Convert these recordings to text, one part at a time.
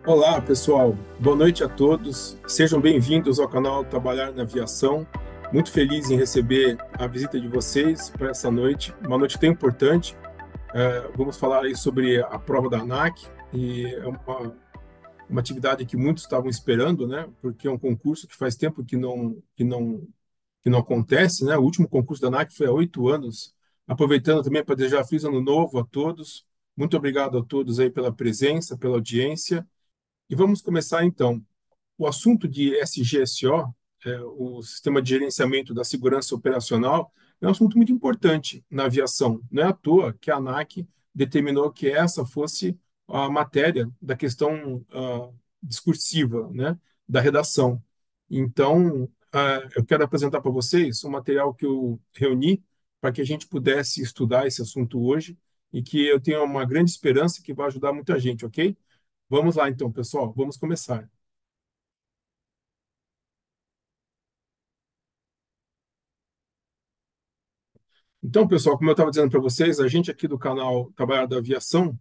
Olá, pessoal. Boa noite a todos. Sejam bem-vindos ao canal Trabalhar na Aviação. Muito feliz em receber a visita de vocês para essa noite, uma noite tão importante. Vamos falar aí sobre a prova da ANAC e é uma atividade que muitos estavam esperando, né? Porque é um concurso que faz tempo que não acontece, né? O último concurso da ANAC foi há 8 anos. Aproveitando também para desejar feliz ano novo a todos. Muito obrigado a todos aí pela presença, pela audiência. E vamos começar então. O assunto de SGSO, o Sistema de Gerenciamento da Segurança Operacional, é um assunto muito importante na aviação. Não é à toa que a ANAC determinou que essa fosse a matéria da questão discursiva, né, da redação. Então, eu quero apresentar para vocês um material que eu reuni para que a gente pudesse estudar esse assunto hoje e que eu tenho uma grande esperança que vai ajudar muita gente, ok? Vamos lá então, pessoal, vamos começar. Então, pessoal, como eu estava dizendo para vocês, a gente aqui do canal Trabalhar da Aviação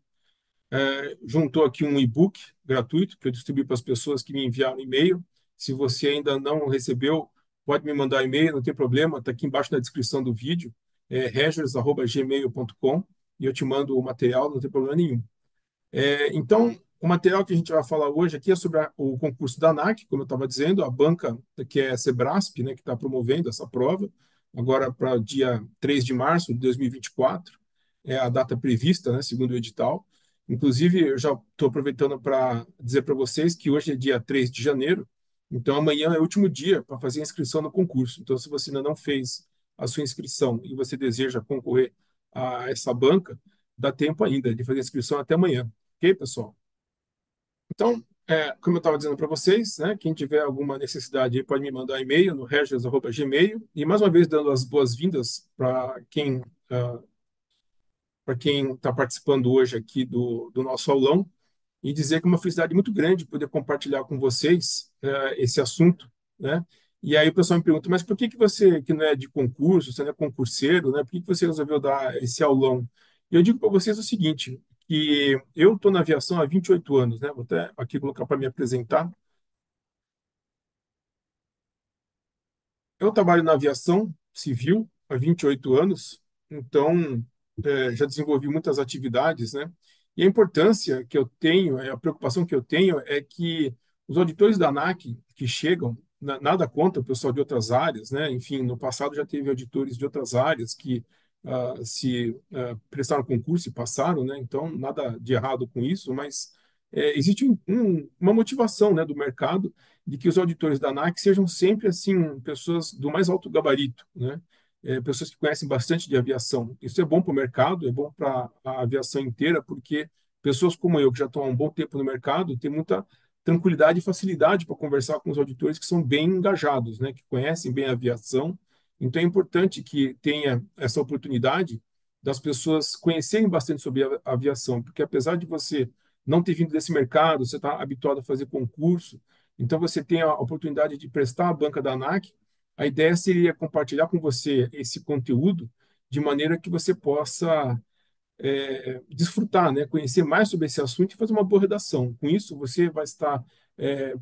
juntou aqui um e-book gratuito que eu distribuí para as pessoas que me enviaram e-mail. Se você ainda não recebeu, pode me mandar e-mail, não tem problema, está aqui embaixo na descrição do vídeo, regers@gmail.com, e eu te mando o material, não tem problema nenhum. Então, o material que a gente vai falar hoje aqui é sobre o concurso da ANAC, como eu estava dizendo, a banca que é a Sebrasp, né, que está promovendo essa prova, agora para o dia 3 de março de 2024, é a data prevista, né, segundo o edital. Inclusive, eu já estou aproveitando para dizer para vocês que hoje é dia 3 de janeiro, então amanhã é o último dia para fazer a inscrição no concurso. Então, se você ainda não fez a sua inscrição e você deseja concorrer a essa banca, dá tempo ainda de fazer a inscrição até amanhã. Ok, pessoal? Então, como eu estava dizendo para vocês, né, quem tiver alguma necessidade aí pode me mandar e-mail no regis@gmail. E mais uma vez dando as boas-vindas para quem está participando hoje aqui do nosso aulão e dizer que é uma felicidade muito grande poder compartilhar com vocês esse assunto, né? E aí o pessoal me pergunta, mas por que que você, que não é de concurso, você não é concurseiro, né? Por que que você resolveu dar esse aulão? E eu digo para vocês o seguinte, que eu estou na aviação há 28 anos, né? Vou até aqui colocar para me apresentar. Eu trabalho na aviação civil há 28 anos, então já desenvolvi muitas atividades, né? E a importância que eu tenho, a preocupação que eu tenho é que os auditores da ANAC que chegam, nada contra o pessoal de outras áreas, né? Enfim, no passado já teve auditores de outras áreas que se prestaram concurso e passaram, né? Então, nada de errado com isso, mas existe uma motivação, né, do mercado de que os auditores da ANAC sejam sempre assim pessoas do mais alto gabarito, né? Pessoas que conhecem bastante de aviação. Isso é bom para o mercado, é bom para a aviação inteira, porque pessoas como eu, que já estão há um bom tempo no mercado, têm muita tranquilidade e facilidade para conversar com os auditores que são bem engajados, né? Que conhecem bem a aviação. Então é importante que tenha essa oportunidade das pessoas conhecerem bastante sobre a aviação, porque apesar de você não ter vindo desse mercado, você está habituado a fazer concurso, então, você tem a oportunidade de prestar a banca da ANAC. A ideia seria compartilhar com você esse conteúdo de maneira que você possa desfrutar, né? Conhecer mais sobre esse assunto e fazer uma boa redação. Com isso, você vai estar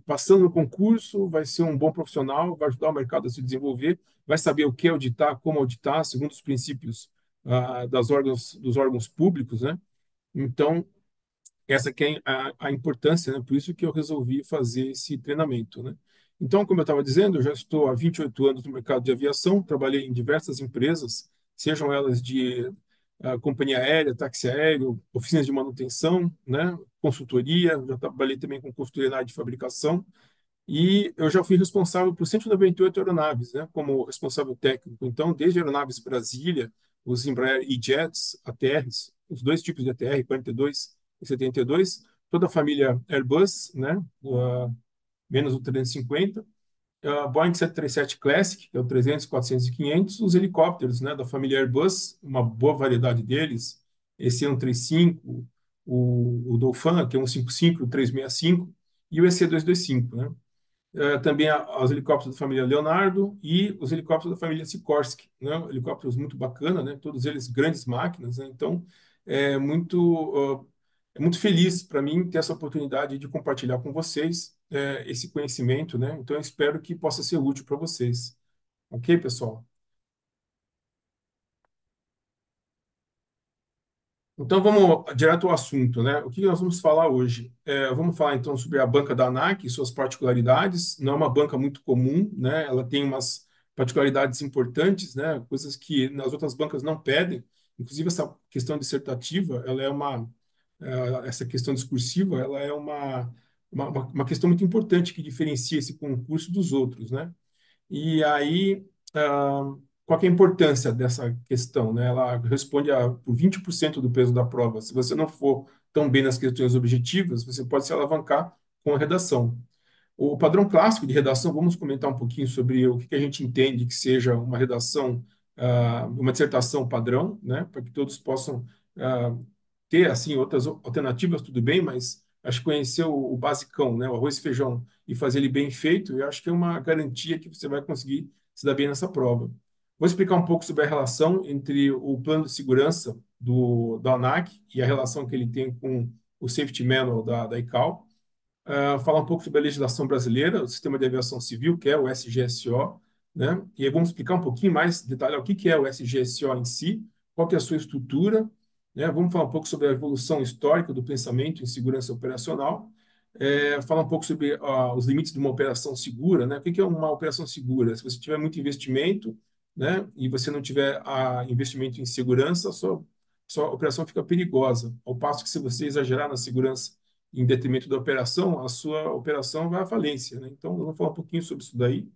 passando no concurso, vai ser um bom profissional, vai ajudar o mercado a se desenvolver, vai saber o que auditar, como auditar, segundo os princípios dos órgãos públicos, né? Então, essa que é a importância, né? Por isso que eu resolvi fazer esse treinamento, né? Então, como eu estava dizendo, eu já estou há 28 anos no mercado de aviação, trabalhei em diversas empresas, sejam elas de companhia aérea, táxi aéreo, oficinas de manutenção, né? Consultoria, já trabalhei também com consultoria na área de fabricação, e eu já fui responsável por 198 aeronaves, né? Como responsável técnico. Então, desde aeronaves Brasília, os Embraer E-Jets, ATRs, os dois tipos de ATR, 42 e 72, toda a família Airbus, né? Menos o 350, Boeing 737 Classic, que é o 300, 400 e 500, os helicópteros, né? Da família Airbus, uma boa variedade deles, esse E135, o Dauphin, que é um 155, o 365, e o EC225, né? Também os helicópteros da família Leonardo e os helicópteros da família Sikorsky, né? Helicópteros muito bacana, né? Todos eles grandes máquinas, né? Então, é muito É muito feliz para mim ter essa oportunidade de compartilhar com vocês esse conhecimento, né? Então, eu espero que possa ser útil para vocês. Ok, pessoal? Então vamos direto ao assunto, né? O que nós vamos falar hoje? Vamos falar então sobre a banca da ANAC e suas particularidades. Não é uma banca muito comum, né? Ela tem umas particularidades importantes, né? Coisas que nas outras bancas não pedem. Inclusive essa questão dissertativa, ela é essa questão discursiva, ela é uma questão muito importante que diferencia esse concurso dos outros, né? E aí, qual que é a importância dessa questão, né? Ela responde por 20% do peso da prova. Se você não for tão bem nas questões objetivas, você pode se alavancar com a redação. O padrão clássico de redação, vamos comentar um pouquinho sobre o que a gente entende que seja uma redação, uma dissertação padrão, né? Para que todos possam ah, ter assim outras alternativas, tudo bem, mas acho que conhecer o basicão, né, o arroz e feijão e fazer ele bem feito, eu acho que é uma garantia que você vai conseguir se dar bem nessa prova. Vou explicar um pouco sobre a relação entre o plano de segurança da ANAC e a relação que ele tem com o Safety Manual da ICAO. Falar um pouco sobre a legislação brasileira, o Sistema de Aviação Civil, que é o SGSO, né? E aí vamos explicar um pouquinho mais, detalhar o que que é o SGSO em si, qual que é a sua estrutura, né? Vamos falar um pouco sobre a evolução histórica do pensamento em segurança operacional, falar um pouco sobre os limites de uma operação segura, né? O que que é uma operação segura? Se você tiver muito investimento, né, e você não tiver investimento em segurança, sua operação fica perigosa. Ao passo que se você exagerar na segurança em detrimento da operação, a sua operação vai à falência, né? Então, vamos falar um pouquinho sobre isso daí.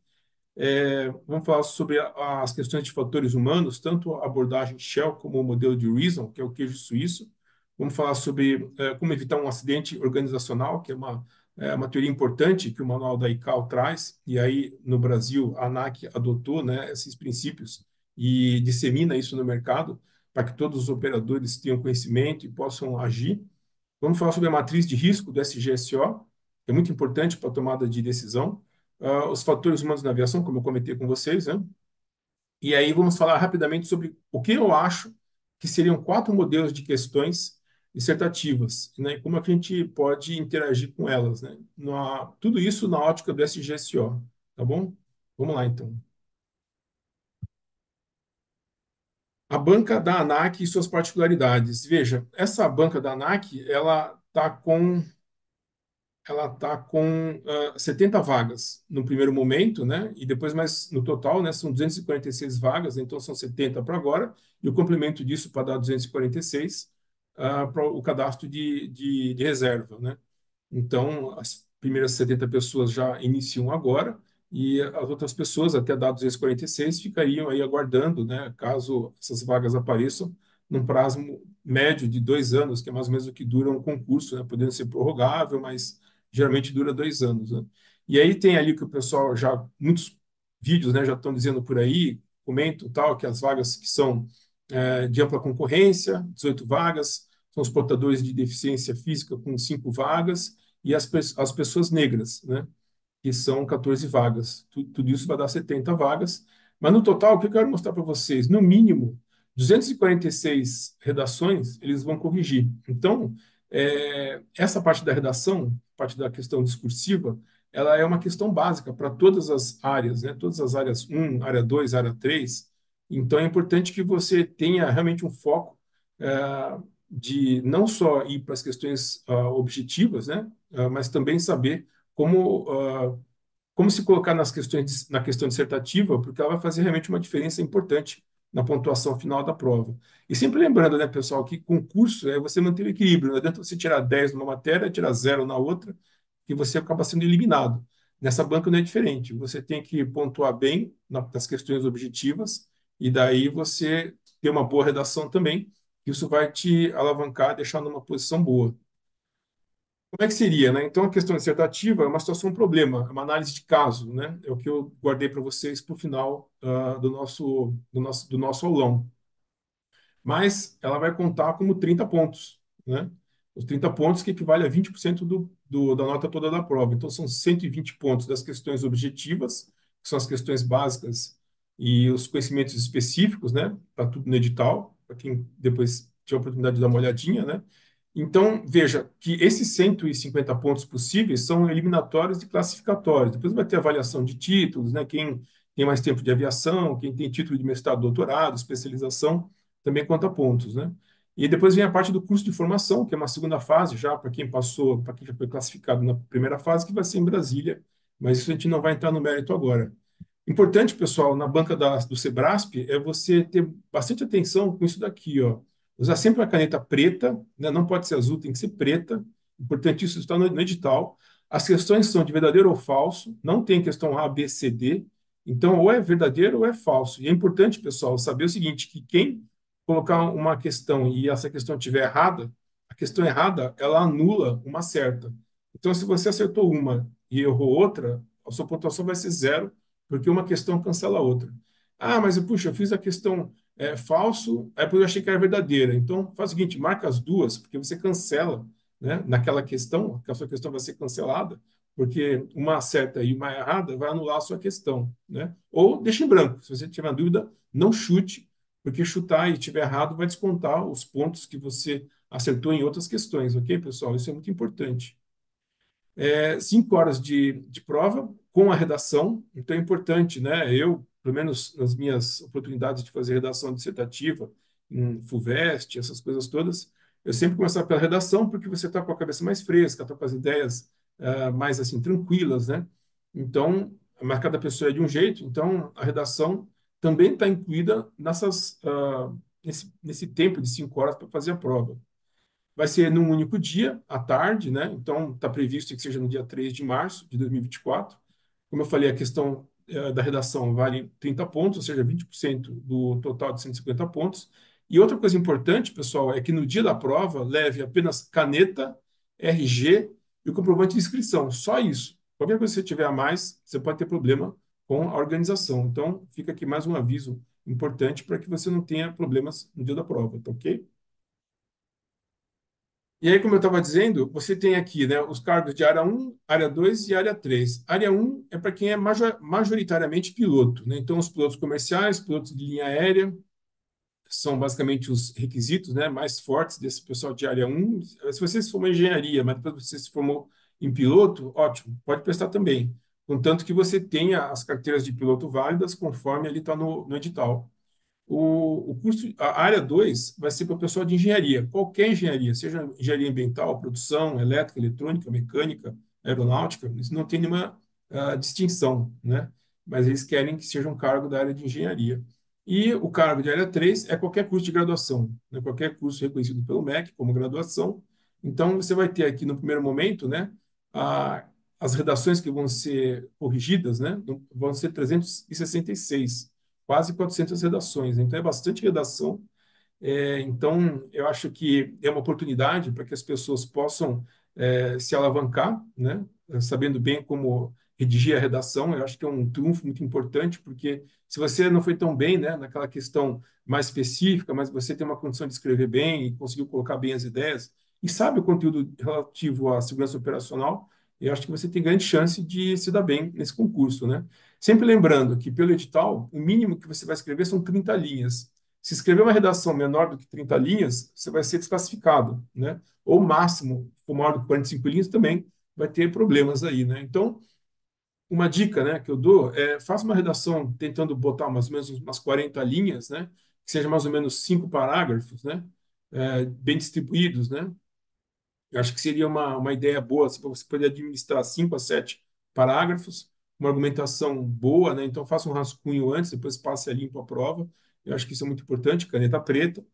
Vamos falar sobre as questões de fatores humanos, tanto a abordagem Shell como o modelo de Reason, que é o queijo suíço. Vamos falar sobre como evitar um acidente organizacional, que é uma teoria importante que o manual da ICAO traz, e aí no Brasil a ANAC adotou, né, esses princípios e dissemina isso no mercado para que todos os operadores tenham conhecimento e possam agir. Vamos falar sobre a matriz de risco do SGSO, que é muito importante para a tomada de decisão. Os fatores humanos na aviação, como eu comentei com vocês, né? E aí vamos falar rapidamente sobre o que eu acho que seriam quatro modelos de questões dissertativas, né? E como a gente pode interagir com elas, né? Tudo isso na ótica do SGSO, tá bom? Vamos lá, então. A banca da ANAC e suas particularidades. Veja, essa banca da ANAC, ela está com 70 vagas no primeiro momento, né? E depois, mais no total, né, são 246 vagas, então são 70 para agora, e o complemento disso para dar 246 para o cadastro de reserva, né? Então, as primeiras 70 pessoas já iniciam agora, e as outras pessoas, até dar 246, ficariam aí aguardando, né, caso essas vagas apareçam, num prazo médio de 2 anos, que é mais ou menos o que dura um concurso, né, podendo ser prorrogável, mas geralmente dura 2 anos, né? E aí tem ali que o pessoal já, muitos vídeos, né, já estão dizendo por aí, comentam tal, que as vagas que são de ampla concorrência, 18 vagas, são os portadores de deficiência física com 5 vagas, e as pessoas negras, né, que são 14 vagas. Tudo isso vai dar 70 vagas. Mas no total, o que eu quero mostrar para vocês? No mínimo, 246 redações eles vão corrigir. Então, essa parte da redação, parte da questão discursiva, ela é uma questão básica para todas as áreas, né? Todas as áreas um, área 2, área 3. Então, é importante que você tenha realmente um foco de não só ir para as questões objetivas, né? Mas também saber como se colocar na questão dissertativa, porque ela vai fazer realmente uma diferença importante na pontuação final da prova. E sempre lembrando, né, pessoal, que concurso é você manter o equilíbrio. Não adianta você tirar 10 numa matéria, tirar zero na outra, que você acaba sendo eliminado. Nessa banca não é diferente. Você tem que pontuar bem nas questões objetivas, e daí você ter uma boa redação também. Isso vai te alavancar, deixar numa posição boa. Como é que seria, né? Então, a questão dissertativa é uma situação, um problema, é uma análise de caso, né? É o que eu guardei para vocês para o final do nosso aulão. Mas ela vai contar como 30 pontos, né? Os 30 pontos que equivale a 20% da nota toda da prova. Então, são 120 pontos das questões objetivas, que são as questões básicas e os conhecimentos específicos, né? Está tudo no edital, para quem depois tiver a oportunidade de dar uma olhadinha, né? Então, veja que esses 150 pontos possíveis são eliminatórios e classificatórios. Depois vai ter avaliação de títulos, né? Quem tem mais tempo de aviação, quem tem título de mestrado, doutorado, especialização, também conta pontos, né? E depois vem a parte do curso de formação, que é uma segunda fase já, para quem passou, para quem já foi classificado na primeira fase, que vai ser em Brasília, mas isso a gente não vai entrar no mérito agora. Importante, pessoal, na banca do Sebrasp é você ter bastante atenção com isso daqui, ó. Usar sempre a caneta preta, né? Não pode ser azul, tem que ser preta. Importante isso está no edital. As questões são de verdadeiro ou falso, não tem questão A, B, C, D. Então, ou é verdadeiro ou é falso. E é importante, pessoal, saber o seguinte, que quem colocar uma questão e essa questão estiver errada, a questão errada, ela anula uma certa. Então, se você acertou uma e errou outra, a sua pontuação vai ser zero, porque uma questão cancela a outra. Ah, mas puxa, eu fiz a questão falso, aí depois eu achei que era verdadeira. Então, faz o seguinte, marca as duas, porque você cancela, né, naquela questão, que a sua questão vai ser cancelada, porque uma certa e uma errada vai anular a sua questão, né? Ou deixa em branco. Se você tiver dúvida, não chute, porque chutar e tiver errado vai descontar os pontos que você acertou em outras questões, ok, pessoal? Isso é muito importante. 5 horas de prova com a redação, então é importante, né? Eu, pelo menos nas minhas oportunidades de fazer redação dissertativa, em FUVEST, essas coisas todas, eu sempre começava pela redação, porque você está com a cabeça mais fresca, está com as ideias mais assim tranquilas, né? Então, mas cada pessoa é de um jeito, então a redação também está incluída nesse tempo de 5 horas para fazer a prova. Vai ser num único dia, à tarde, né? Então, está previsto que seja no dia 3 de março de 2024. Como eu falei, a questão da redação vale 30 pontos, ou seja, 20% do total de 150 pontos. E outra coisa importante, pessoal, é que no dia da prova, leve apenas caneta, RG e o comprovante de inscrição. Só isso. Qualquer coisa que você tiver a mais, você pode ter problema com a organização. Então, fica aqui mais um aviso importante para que você não tenha problemas no dia da prova, tá ok? E aí, como eu estava dizendo, você tem aqui, né, os cargos de área um, área 2 e área 3. Área um é para quem é majoritariamente piloto, né? Então, os pilotos comerciais, pilotos de linha aérea, são basicamente os requisitos, né, mais fortes desse pessoal de área um. Se você se formou em engenharia, mas depois você se formou em piloto, ótimo, pode prestar também. Contanto que você tenha as carteiras de piloto válidas, conforme ali está no edital. O curso, a área 2 vai ser para o pessoal de engenharia, qualquer engenharia, seja engenharia ambiental, produção, elétrica, eletrônica, mecânica, aeronáutica, isso não tem nenhuma distinção, né? Mas eles querem que seja um cargo da área de engenharia. E o cargo de área 3 é qualquer curso de graduação, né? Qualquer curso reconhecido pelo MEC como graduação. Então, você vai ter aqui no primeiro momento, né, a, as redações que vão ser corrigidas, né, vão ser 366, quase 400 redações. Então, é bastante redação. Então, eu acho que é uma oportunidade para que as pessoas possam se alavancar, né? Sabendo bem como redigir a redação. Eu acho que é um trunfo muito importante, porque se você não foi tão bem, né, naquela questão mais específica, mas você tem uma condição de escrever bem e conseguiu colocar bem as ideias e sabe o conteúdo relativo à segurança operacional, eu acho que você tem grande chance de se dar bem nesse concurso, né? Sempre lembrando que, pelo edital, o mínimo que você vai escrever são 30 linhas. Se escrever uma redação menor do que 30 linhas, você vai ser desclassificado, né? Ou máximo, se for maior do que 45 linhas, também vai ter problemas aí, né? Então, uma dica, né, que eu dou é faça uma redação tentando botar mais ou menos umas 40 linhas, né? Que seja mais ou menos 5 parágrafos, né? Bem distribuídos, né? Eu acho que seria uma ideia boa para você poder administrar 5 a 7 parágrafos, uma argumentação boa, né? Então, faça um rascunho antes, depois passe a limpo a prova. Eu acho que isso é muito importante, caneta preta,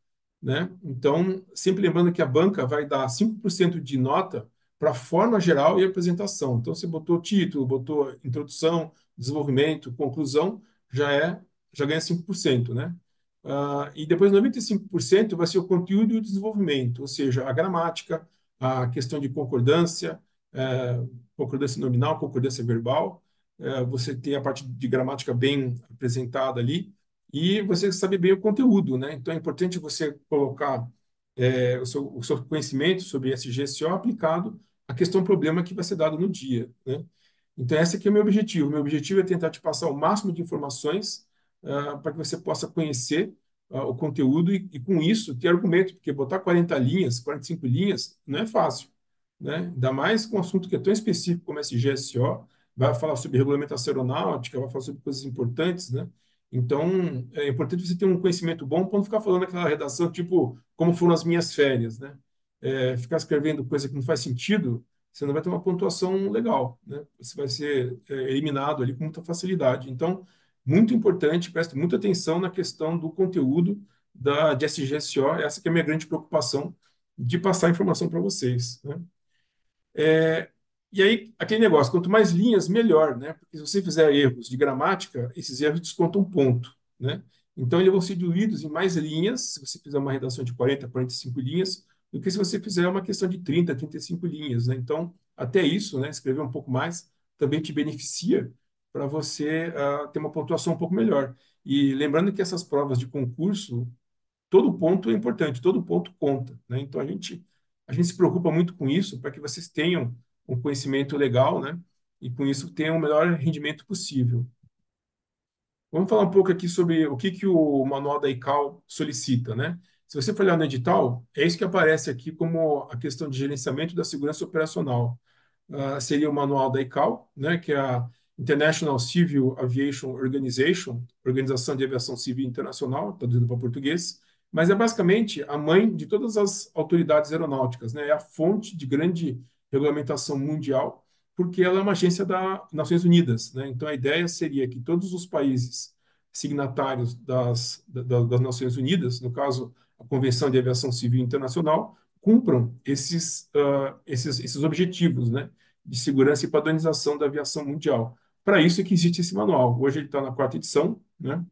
né? Então, sempre lembrando que a banca vai dar 5% de nota para a forma geral e apresentação. Então, você botou título, botou introdução, desenvolvimento, conclusão, já ganha 5%, né? E depois 95% vai ser o conteúdo e o desenvolvimento, ou seja, a gramática, a questão de concordância, concordância nominal, concordância verbal, você tem a parte de gramática bem apresentada ali, e você sabe bem o conteúdo, né? Então é importante você colocar o seu conhecimento sobre SGSO aplicado à questão problema que vai ser dado no dia, né? Então esse aqui é o meu objetivo. O meu objetivo é tentar te passar o máximo de informações para que você possa conhecer o conteúdo e com isso ter argumento, porque botar 40 linhas, 45 linhas, não é fácil, né? Ainda mais com um assunto que é tão específico como esse GSO, vai falar sobre regulamentação aeronáutica, vai falar sobre coisas importantes, né? Então, é importante você ter um conhecimento bom para não ficar falando aquela redação, tipo, como foram as minhas férias, né? Ficar escrevendo coisa que não faz sentido, você não vai ter uma pontuação legal, né? Você vai ser eliminado ali com muita facilidade. Então, muito importante, preste muita atenção na questão do conteúdo de SGSO, essa que é a minha grande preocupação de passar a informação para vocês, né? É, e aí, aquele negócio, quanto mais linhas, melhor, né? Porque se você fizer erros de gramática, esses erros descontam um ponto, né? Então, eles vão ser diluídos em mais linhas, se você fizer uma redação de 40, 45 linhas, do que se você fizer uma questão de 30, 35 linhas, né? Então, até isso, né? Escrever um pouco mais também te beneficia para você ter uma pontuação um pouco melhor. E lembrando que essas provas de concurso, todo ponto é importante, todo ponto conta, né? Então a gente se preocupa muito com isso para que vocês tenham um conhecimento legal, né? E com isso tenham o melhor rendimento possível. Vamos falar um pouco aqui sobre o que que o manual da ICAO solicita, né? Se você for olhar no edital, é isso que aparece aqui como a questão de gerenciamento da segurança operacional. Seria o manual da ICAO, né, que é a International Civil Aviation Organization, Organização de Aviação Civil Internacional, traduzido para português, mas é basicamente a mãe de todas as autoridades aeronáuticas, né, é a fonte de grande regulamentação mundial, porque ela é uma agência das Nações Unidas, né, então a ideia seria que todos os países signatários das Nações Unidas, no caso, a Convenção de Aviação Civil Internacional, cumpram esses objetivos, né, de segurança e padronização da aviação mundial. Para isso é que existe esse manual. Hoje ele está na quarta edição, né,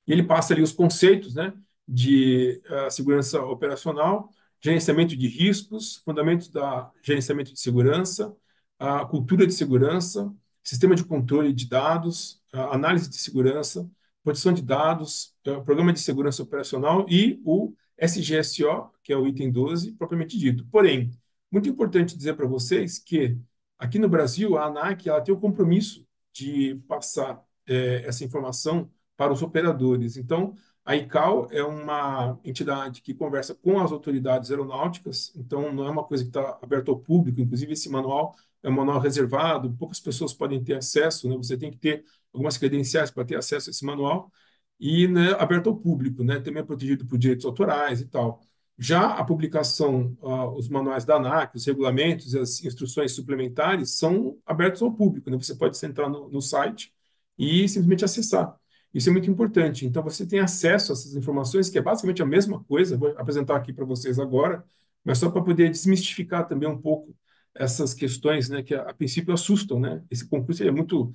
e ele passa ali os conceitos, né, de segurança operacional, gerenciamento de riscos, fundamentos da gerenciamento de segurança, a cultura de segurança, sistema de controle de dados, análise de segurança, proteção de dados, programa de segurança operacional e o SGSO, que é o item 12, propriamente dito. Porém, muito importante dizer para vocês que aqui no Brasil a ANAC ela tem o compromisso de passar essa informação para os operadores. Então, a ICAO é uma entidade que conversa com as autoridades aeronáuticas, então não é uma coisa que está aberta ao público, inclusive esse manual é um manual reservado, poucas pessoas podem ter acesso, né? Você tem que ter algumas credenciais para ter acesso a esse manual, e né, aberto ao público, né? Também é protegido por direitos autorais e tal. Já a publicação, os manuais da ANAC, os regulamentos e as instruções suplementares são abertos ao público, né? Você pode entrar no site e simplesmente acessar. Isso é muito importante. Então, você tem acesso a essas informações, que é basicamente a mesma coisa, vou apresentar aqui para vocês agora, mas só para poder desmistificar também um pouco essas questões, né, que a princípio assustam, né? Esse concurso é muito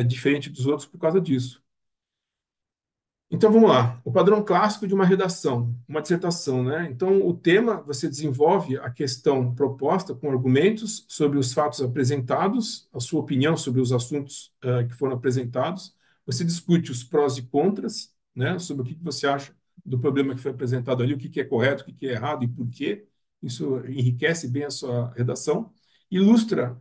diferente dos outros por causa disso. Então vamos lá, o padrão clássico de uma redação, uma dissertação, né? Então o tema você desenvolve a questão proposta com argumentos sobre os fatos apresentados, a sua opinião sobre os assuntos que foram apresentados. Você discute os prós e contras, né? Sobre o que você acha do problema que foi apresentado ali, o que é correto, o que é errado e por quê. Isso enriquece bem a sua redação, ilustra,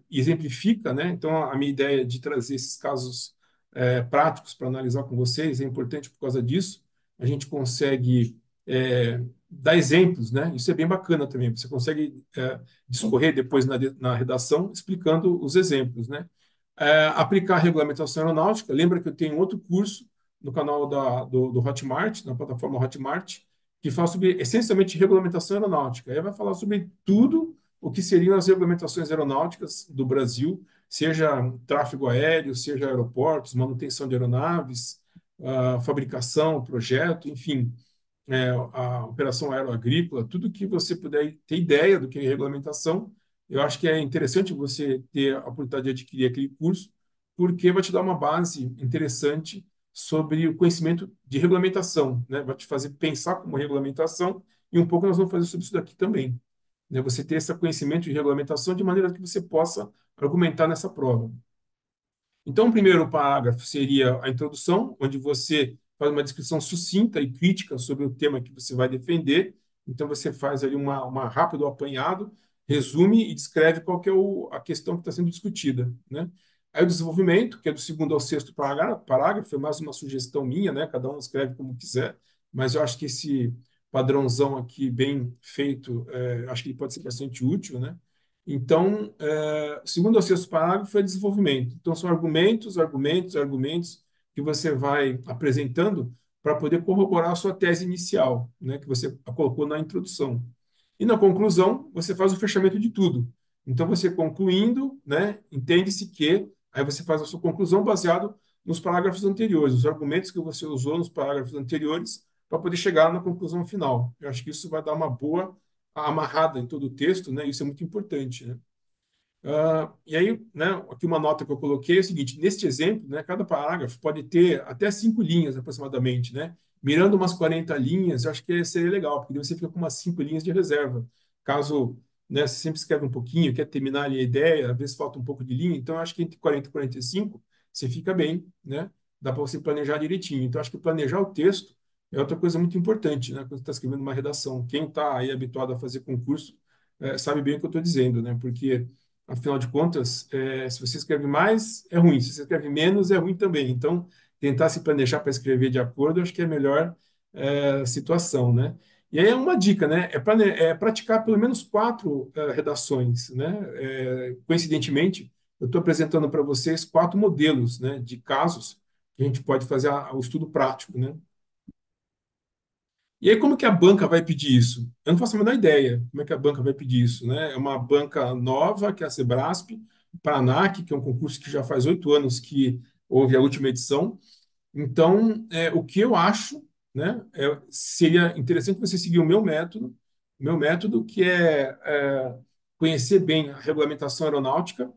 exemplifica, né? Então a minha ideia de trazer esses casos práticos para analisar com vocês, é importante por causa disso. A gente consegue dar exemplos, né? Isso é bem bacana também. Você consegue discorrer depois na redação explicando os exemplos, né? Aplicar a regulamentação aeronáutica. Lembra que eu tenho outro curso no canal do Hotmart, na plataforma Hotmart, que fala sobre essencialmente regulamentação aeronáutica. Aí vai falar sobre tudo o que seriam as regulamentações aeronáuticas do Brasil, seja tráfego aéreo, seja aeroportos, manutenção de aeronaves, fabricação, projeto, enfim, a operação aeroagrícola, tudo que você puder ter ideia do que é regulamentação, eu acho que é interessante você ter a oportunidade de adquirir aquele curso, porque vai te dar uma base interessante sobre o conhecimento de regulamentação, né? Vai te fazer pensar como regulamentação, e um pouco nós vamos fazer sobre isso daqui também, né? Você ter esse conhecimento de regulamentação de maneira que você possa argumentar nessa prova. Então, o primeiro parágrafo seria a introdução, onde você faz uma descrição sucinta e crítica sobre o tema que você vai defender. Então, você faz ali uma rápido apanhado, resume e descreve qual que é a questão que está sendo discutida, né? Aí o desenvolvimento, que é do segundo ao sexto parágrafo, é mais uma sugestão minha, né? Cada um escreve como quiser, mas eu acho que esse padrãozão aqui, bem feito, acho que ele pode ser bastante útil, né? Então, o segundo ao sexto parágrafo é desenvolvimento. Então, são argumentos, argumentos, argumentos que você vai apresentando para poder corroborar a sua tese inicial, né? Que você colocou na introdução. E na conclusão, você faz o fechamento de tudo. Então, você concluindo, né, entende-se que aí você faz a sua conclusão baseado nos parágrafos anteriores, os argumentos que você usou nos parágrafos anteriores para poder chegar na conclusão final. Eu acho que isso vai dar uma boa amarrada em todo o texto, né? Isso é muito importante, né? E aí, né, aqui uma nota que eu coloquei é o seguinte: neste exemplo, né, cada parágrafo pode ter até 5 linhas aproximadamente, né? Mirando umas 40 linhas, eu acho que seria legal, porque daí você fica com umas 5 linhas de reserva. Caso, né, você sempre escreve um pouquinho, quer terminar ali a ideia, às vezes falta um pouco de linha, então eu acho que entre 40 e 45 você fica bem, né? Dá para você planejar direitinho. Então, eu acho que planejar o texto é outra coisa muito importante, né? Quando você está escrevendo uma redação. Quem está aí habituado a fazer concurso sabe bem o que eu estou dizendo, né? Porque afinal de contas, se você escreve mais, é ruim. Se você escreve menos, é ruim também. Então, tentar se planejar para escrever de acordo, eu acho que é a melhor situação, né? E aí é uma dica, né? É praticar pelo menos 4 redações, né? Coincidentemente, eu estou apresentando para vocês 4 modelos, né, de casos que a gente pode fazer o estudo prático, né? E aí, como que a banca vai pedir isso? Eu não faço a menor ideia como é que a banca vai pedir isso, né? É uma banca nova, que é a Sebrasp, para a ANAC, que é um concurso que já faz 8 anos que houve a última edição. Então, o que eu acho, né, seria interessante você seguir o meu método que é conhecer bem a regulamentação aeronáutica,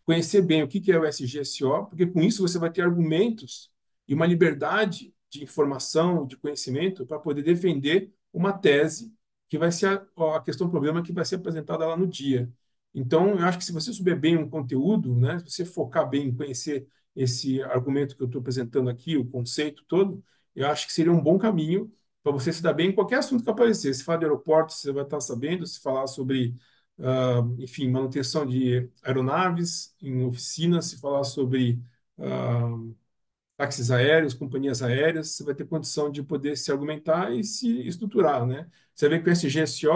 conhecer bem o que é o SGSO, porque com isso você vai ter argumentos e uma liberdade de informação, de conhecimento, para poder defender uma tese que vai ser a questão problema que vai ser apresentada lá no dia. Então, eu acho que se você souber bem um conteúdo, né, se você focar bem em conhecer esse argumento que eu estou apresentando aqui, o conceito todo, eu acho que seria um bom caminho para você se dar bem em qualquer assunto que aparecer. Se falar de aeroporto, você vai estar sabendo, se falar sobre enfim, manutenção de aeronaves em oficinas, se falar sobre uh, táxis aéreos, companhias aéreas, você vai ter condição de poder se argumentar e se estruturar, né? Você vê que o SGSO,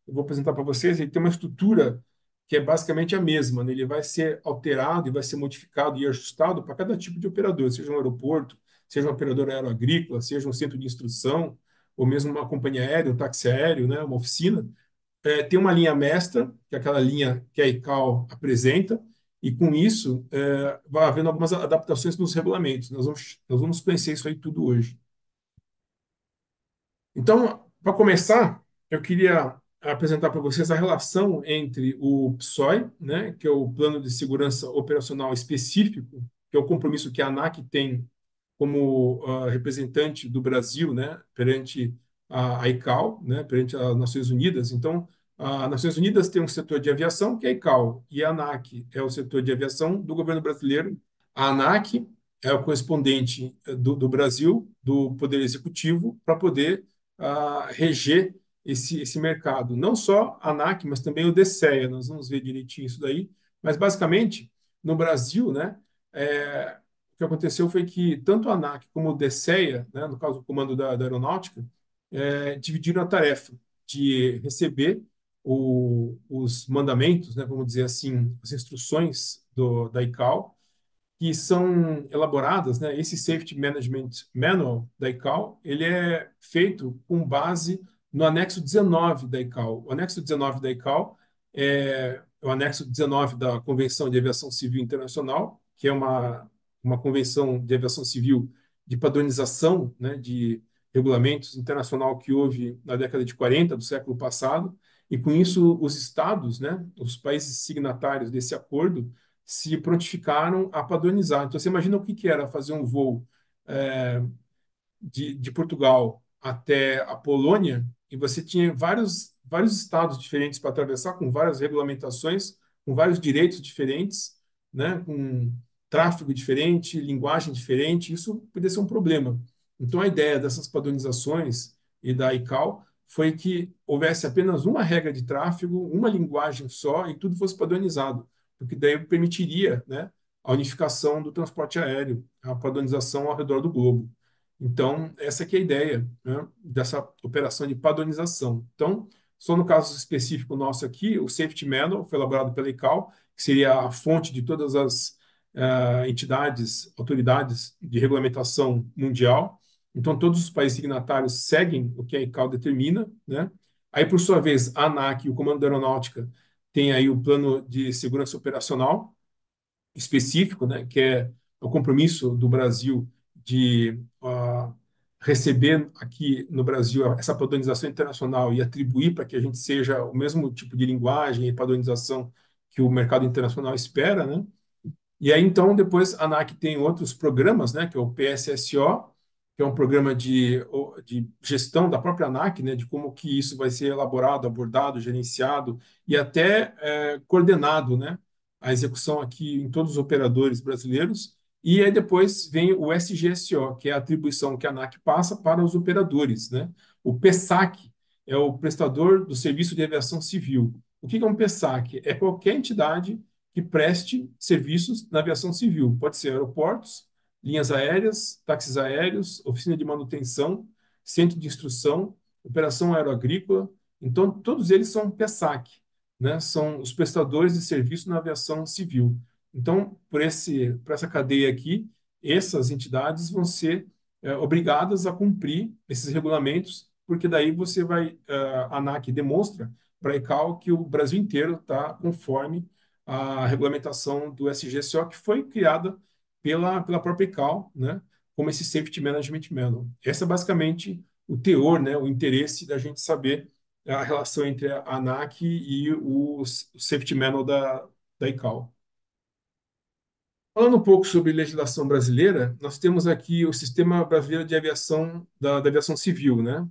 eu vou apresentar para vocês, ele tem uma estrutura que é basicamente a mesma, né? Ele vai ser alterado e vai ser modificado e ajustado para cada tipo de operador, seja um aeroporto, seja um operador aeroagrícola, seja um centro de instrução, ou mesmo uma companhia aérea, um táxi aéreo, né? Uma oficina. Tem uma linha mestra, que é aquela linha que a ICAO apresenta, e com isso vai havendo algumas adaptações nos regulamentos. Nós vamos conhecer isso aí tudo hoje. Então, para começar, eu queria apresentar para vocês a relação entre o PSOE, né, que é o Plano de Segurança Operacional Específico, que é o compromisso que a ANAC tem como representante do Brasil, né, perante a ICAO, né, perante as Nações Unidas. Então, as Nações Unidas tem um setor de aviação, que é a ICAO, e a ANAC é o setor de aviação do governo brasileiro. A ANAC é o correspondente do Brasil, do Poder Executivo, para poder reger esse mercado. Não só a ANAC, mas também o DCEA. Nós vamos ver direitinho isso daí. Mas, basicamente, no Brasil, né, o que aconteceu foi que tanto a ANAC como o DCEA, né, no caso o Comando da Aeronáutica, dividiram a tarefa de receber os mandamentos, né, vamos dizer assim, as instruções da ICAO, que são elaboradas, né? Esse Safety Management Manual da ICAO, ele é feito com base no anexo 19 da ICAO. O anexo 19 da ICAO é o anexo 19 da Convenção de Aviação Civil Internacional, que é uma convenção de aviação civil de padronização, né, de regulamentos internacional que houve na década de 40 do século passado, e com isso os estados, né, os países signatários desse acordo, se prontificaram a padronizar. Então, você imagina o que que era fazer um voo é, de Portugal até a Polônia, e você tinha vários estados diferentes para atravessar, com várias regulamentações, com vários direitos diferentes, né, com tráfego diferente, linguagem diferente, isso poderia ser um problema. Então, a ideia dessas padronizações e da ICAO foi que houvesse apenas uma regra de tráfego, uma linguagem só, e tudo fosse padronizado, porque daí permitiria, né, a unificação do transporte aéreo, a padronização ao redor do globo. Então, essa que é a ideia, né, dessa operação de padronização. Então, só no caso específico nosso aqui, o Safety Manual foi elaborado pela ICAO, que seria a fonte de todas as entidades, autoridades de regulamentação mundial. Então, todos os países signatários seguem o que a ICAO determina, né? Aí, por sua vez, a ANAC, o Comando da Aeronáutica, tem aí o plano de segurança operacional específico, né, que é o compromisso do Brasil de receber aqui no Brasil essa padronização internacional e atribuir para que a gente seja o mesmo tipo de linguagem e padronização que o mercado internacional espera, né? E aí, então, depois a ANAC tem outros programas, né, que é o PSSO, que é um programa de gestão da própria ANAC, né, de como que isso vai ser elaborado, abordado, gerenciado e até coordenado, né, a execução aqui em todos os operadores brasileiros. E aí depois vem o SGSO, que é a atribuição que a ANAC passa para os operadores, né? O PSAC é o prestador do Serviço de Aviação Civil. O que é um PSAC? É qualquer entidade que preste serviços na aviação civil. Pode ser aeroportos, linhas aéreas, táxis aéreos, oficina de manutenção, centro de instrução, operação aeroagrícola. Então, todos eles são PESAC, né? São os prestadores de serviço na aviação civil. Então, por essa cadeia aqui, essas entidades vão ser obrigadas a cumprir esses regulamentos, porque daí você vai, a ANAC demonstra para a ICAO que o Brasil inteiro está conforme a regulamentação do SGCO, que foi criada pela própria ICAO, né, como esse Safety Management Manual. Esse é basicamente o teor, né, o interesse da gente saber a relação entre a ANAC e o Safety Manual da ICAO. Falando um pouco sobre legislação brasileira, nós temos aqui o Sistema Brasileiro de Aviação, da aviação civil, né?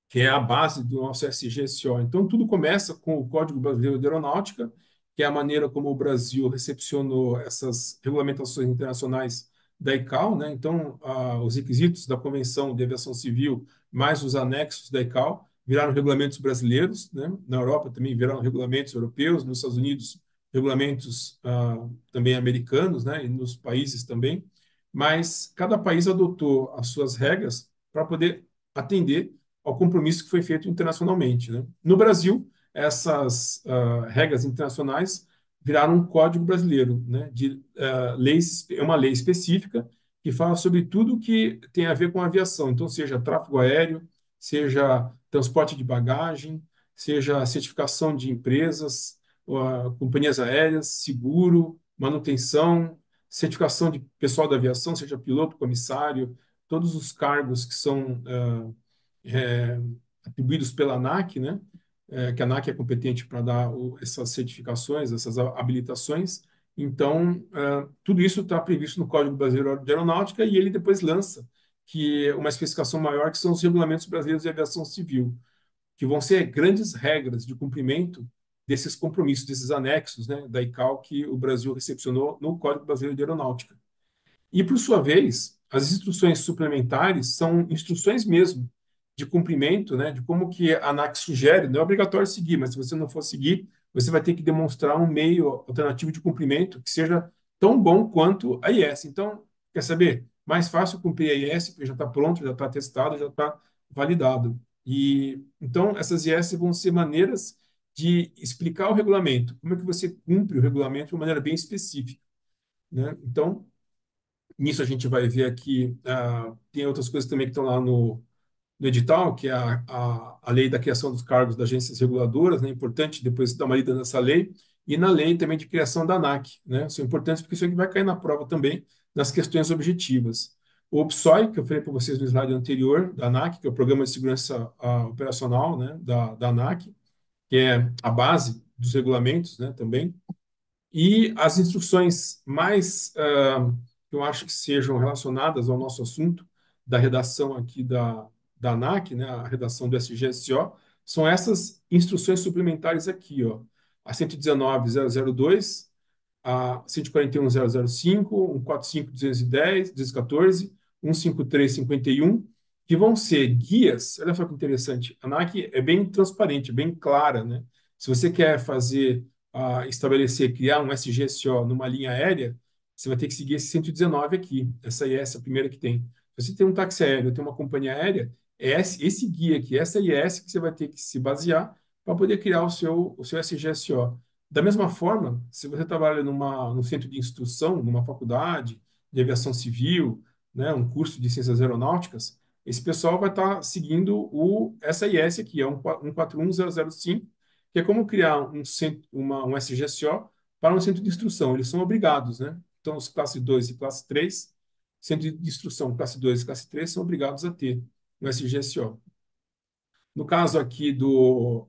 Que é a base do nosso SGSO. Então, tudo começa com o Código Brasileiro de Aeronáutica, que é a maneira como o Brasil recepcionou essas regulamentações internacionais da ICAO, né? Então, os requisitos da Convenção de Aviação Civil, mais os anexos da ICAO, viraram regulamentos brasileiros, né? Na Europa também viraram regulamentos europeus, nos Estados Unidos, regulamentos também americanos, né? E nos países também. Mas cada país adotou as suas regras para poder atender ao compromisso que foi feito internacionalmente, né? No Brasil, essas regras internacionais viraram um código brasileiro, né? De leis, é uma lei específica que fala sobre tudo que tem a ver com a aviação, então seja tráfego aéreo, seja transporte de bagagem, seja certificação de empresas, companhias aéreas, seguro, manutenção, certificação de pessoal da aviação, seja piloto, comissário, todos os cargos que são é, atribuídos pela ANAC, né? Que a ANAC é competente para dar essas certificações, essas habilitações. Então, tudo isso está previsto no Código Brasileiro de Aeronáutica e ele depois lança que uma especificação maior que são os regulamentos brasileiros de aviação civil, que vão ser grandes regras de cumprimento desses compromissos, desses anexos, né, da ICAO que o Brasil recepcionou no Código Brasileiro de Aeronáutica. E, por sua vez, as instruções suplementares são instruções mesmo de cumprimento, né, de como que a ANAC sugere, não é obrigatório seguir, mas se você não for seguir, você vai ter que demonstrar um meio alternativo de cumprimento que seja tão bom quanto a IS. Então, quer saber? Mais fácil cumprir a IS, porque já está pronto, já está testado, já está validado. E então essas IS vão ser maneiras de explicar o regulamento, como é que você cumpre o regulamento de uma maneira bem específica, né? Então, nisso a gente vai ver aqui, tem outras coisas também que estão lá no edital, que é a lei da criação dos cargos das agências reguladoras, né? É importante depois dar uma lida nessa lei, e na lei também de criação da ANAC, né? São importantes porque isso aqui vai cair na prova também, nas questões objetivas. O PSOE, que eu falei para vocês no slide anterior, da ANAC, que é o Programa de Segurança Operacional, né? Da ANAC, que é a base dos regulamentos, né? Também. E as instruções mais que eu acho que sejam relacionadas ao nosso assunto, da redação aqui da ANAC, né, a redação do SGSO, são essas instruções suplementares aqui, ó, a 119.002, a 141.005, 145.210, 214, 153.51, que vão ser guias. Olha só que interessante, a ANAC é bem transparente, bem clara, né? Se você quer fazer, estabelecer, criar um SGSO numa linha aérea, você vai ter que seguir esse 119 aqui. Essa IS é a primeira que tem. Se você tem um táxi aéreo, tem uma companhia aérea, é esse guia aqui, essa IS que você vai ter que se basear para poder criar o seu SGSO. Da mesma forma, se você trabalha num centro de instrução, numa faculdade de aviação civil, né, um curso de ciências aeronáuticas, esse pessoal vai estar seguindo essa IS aqui, é 141005, que é como criar um SGSO para um centro de instrução. Eles são obrigados, né? Então, os classe 2 e classe 3, centro de instrução classe 2 e classe 3 são obrigados a ter o SGSO. No caso aqui do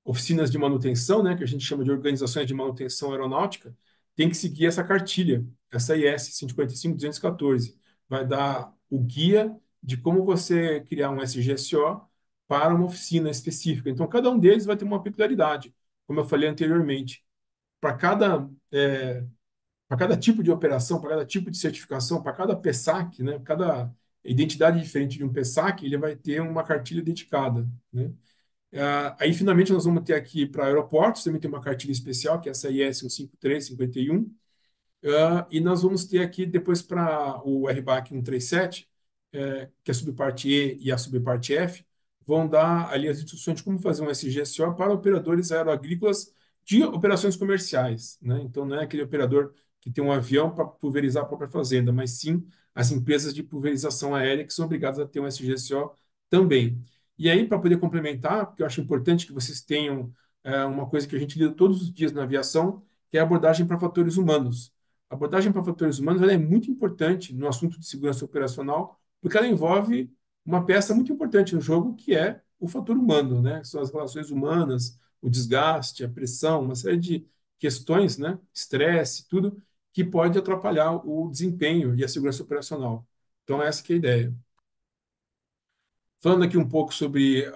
oficinas de manutenção, né, que a gente chama de organizações de manutenção aeronáutica, tem que seguir essa cartilha, essa IS 155214. Vai dar o guia de como você criar um SGSO para uma oficina específica. Então, cada um deles vai ter uma peculiaridade, como eu falei anteriormente. Para cada para cada tipo de operação, para cada tipo de certificação, para cada PESAC, né, cada identidade diferente de um PESAC, ele vai ter uma cartilha dedicada, né? Aí, finalmente, nós vamos ter aqui para aeroportos, também tem uma cartilha especial, que é essa IS 15351, e nós vamos ter aqui depois para o RBAC 137, que é a subparte E e a subparte F, vão dar ali as instruções de como fazer um SGSO para operadores aeroagrícolas de operações comerciais, né? Então, não é aquele operador que tem um avião para pulverizar a própria fazenda, mas sim as empresas de pulverização aérea que são obrigadas a ter um SGSO também. E aí, para poder complementar, porque eu acho importante que vocês tenham uma coisa que a gente lida todos os dias na aviação, que é a abordagem para fatores humanos. A abordagem para fatores humanos ela é muito importante no assunto de segurança operacional, porque ela envolve uma peça muito importante no jogo, que é o fator humano, né? São as relações humanas, o desgaste, a pressão, uma série de questões, né? Estresse, tudo que pode atrapalhar o desempenho e a segurança operacional. Então, essa que é a ideia. Falando aqui um pouco sobre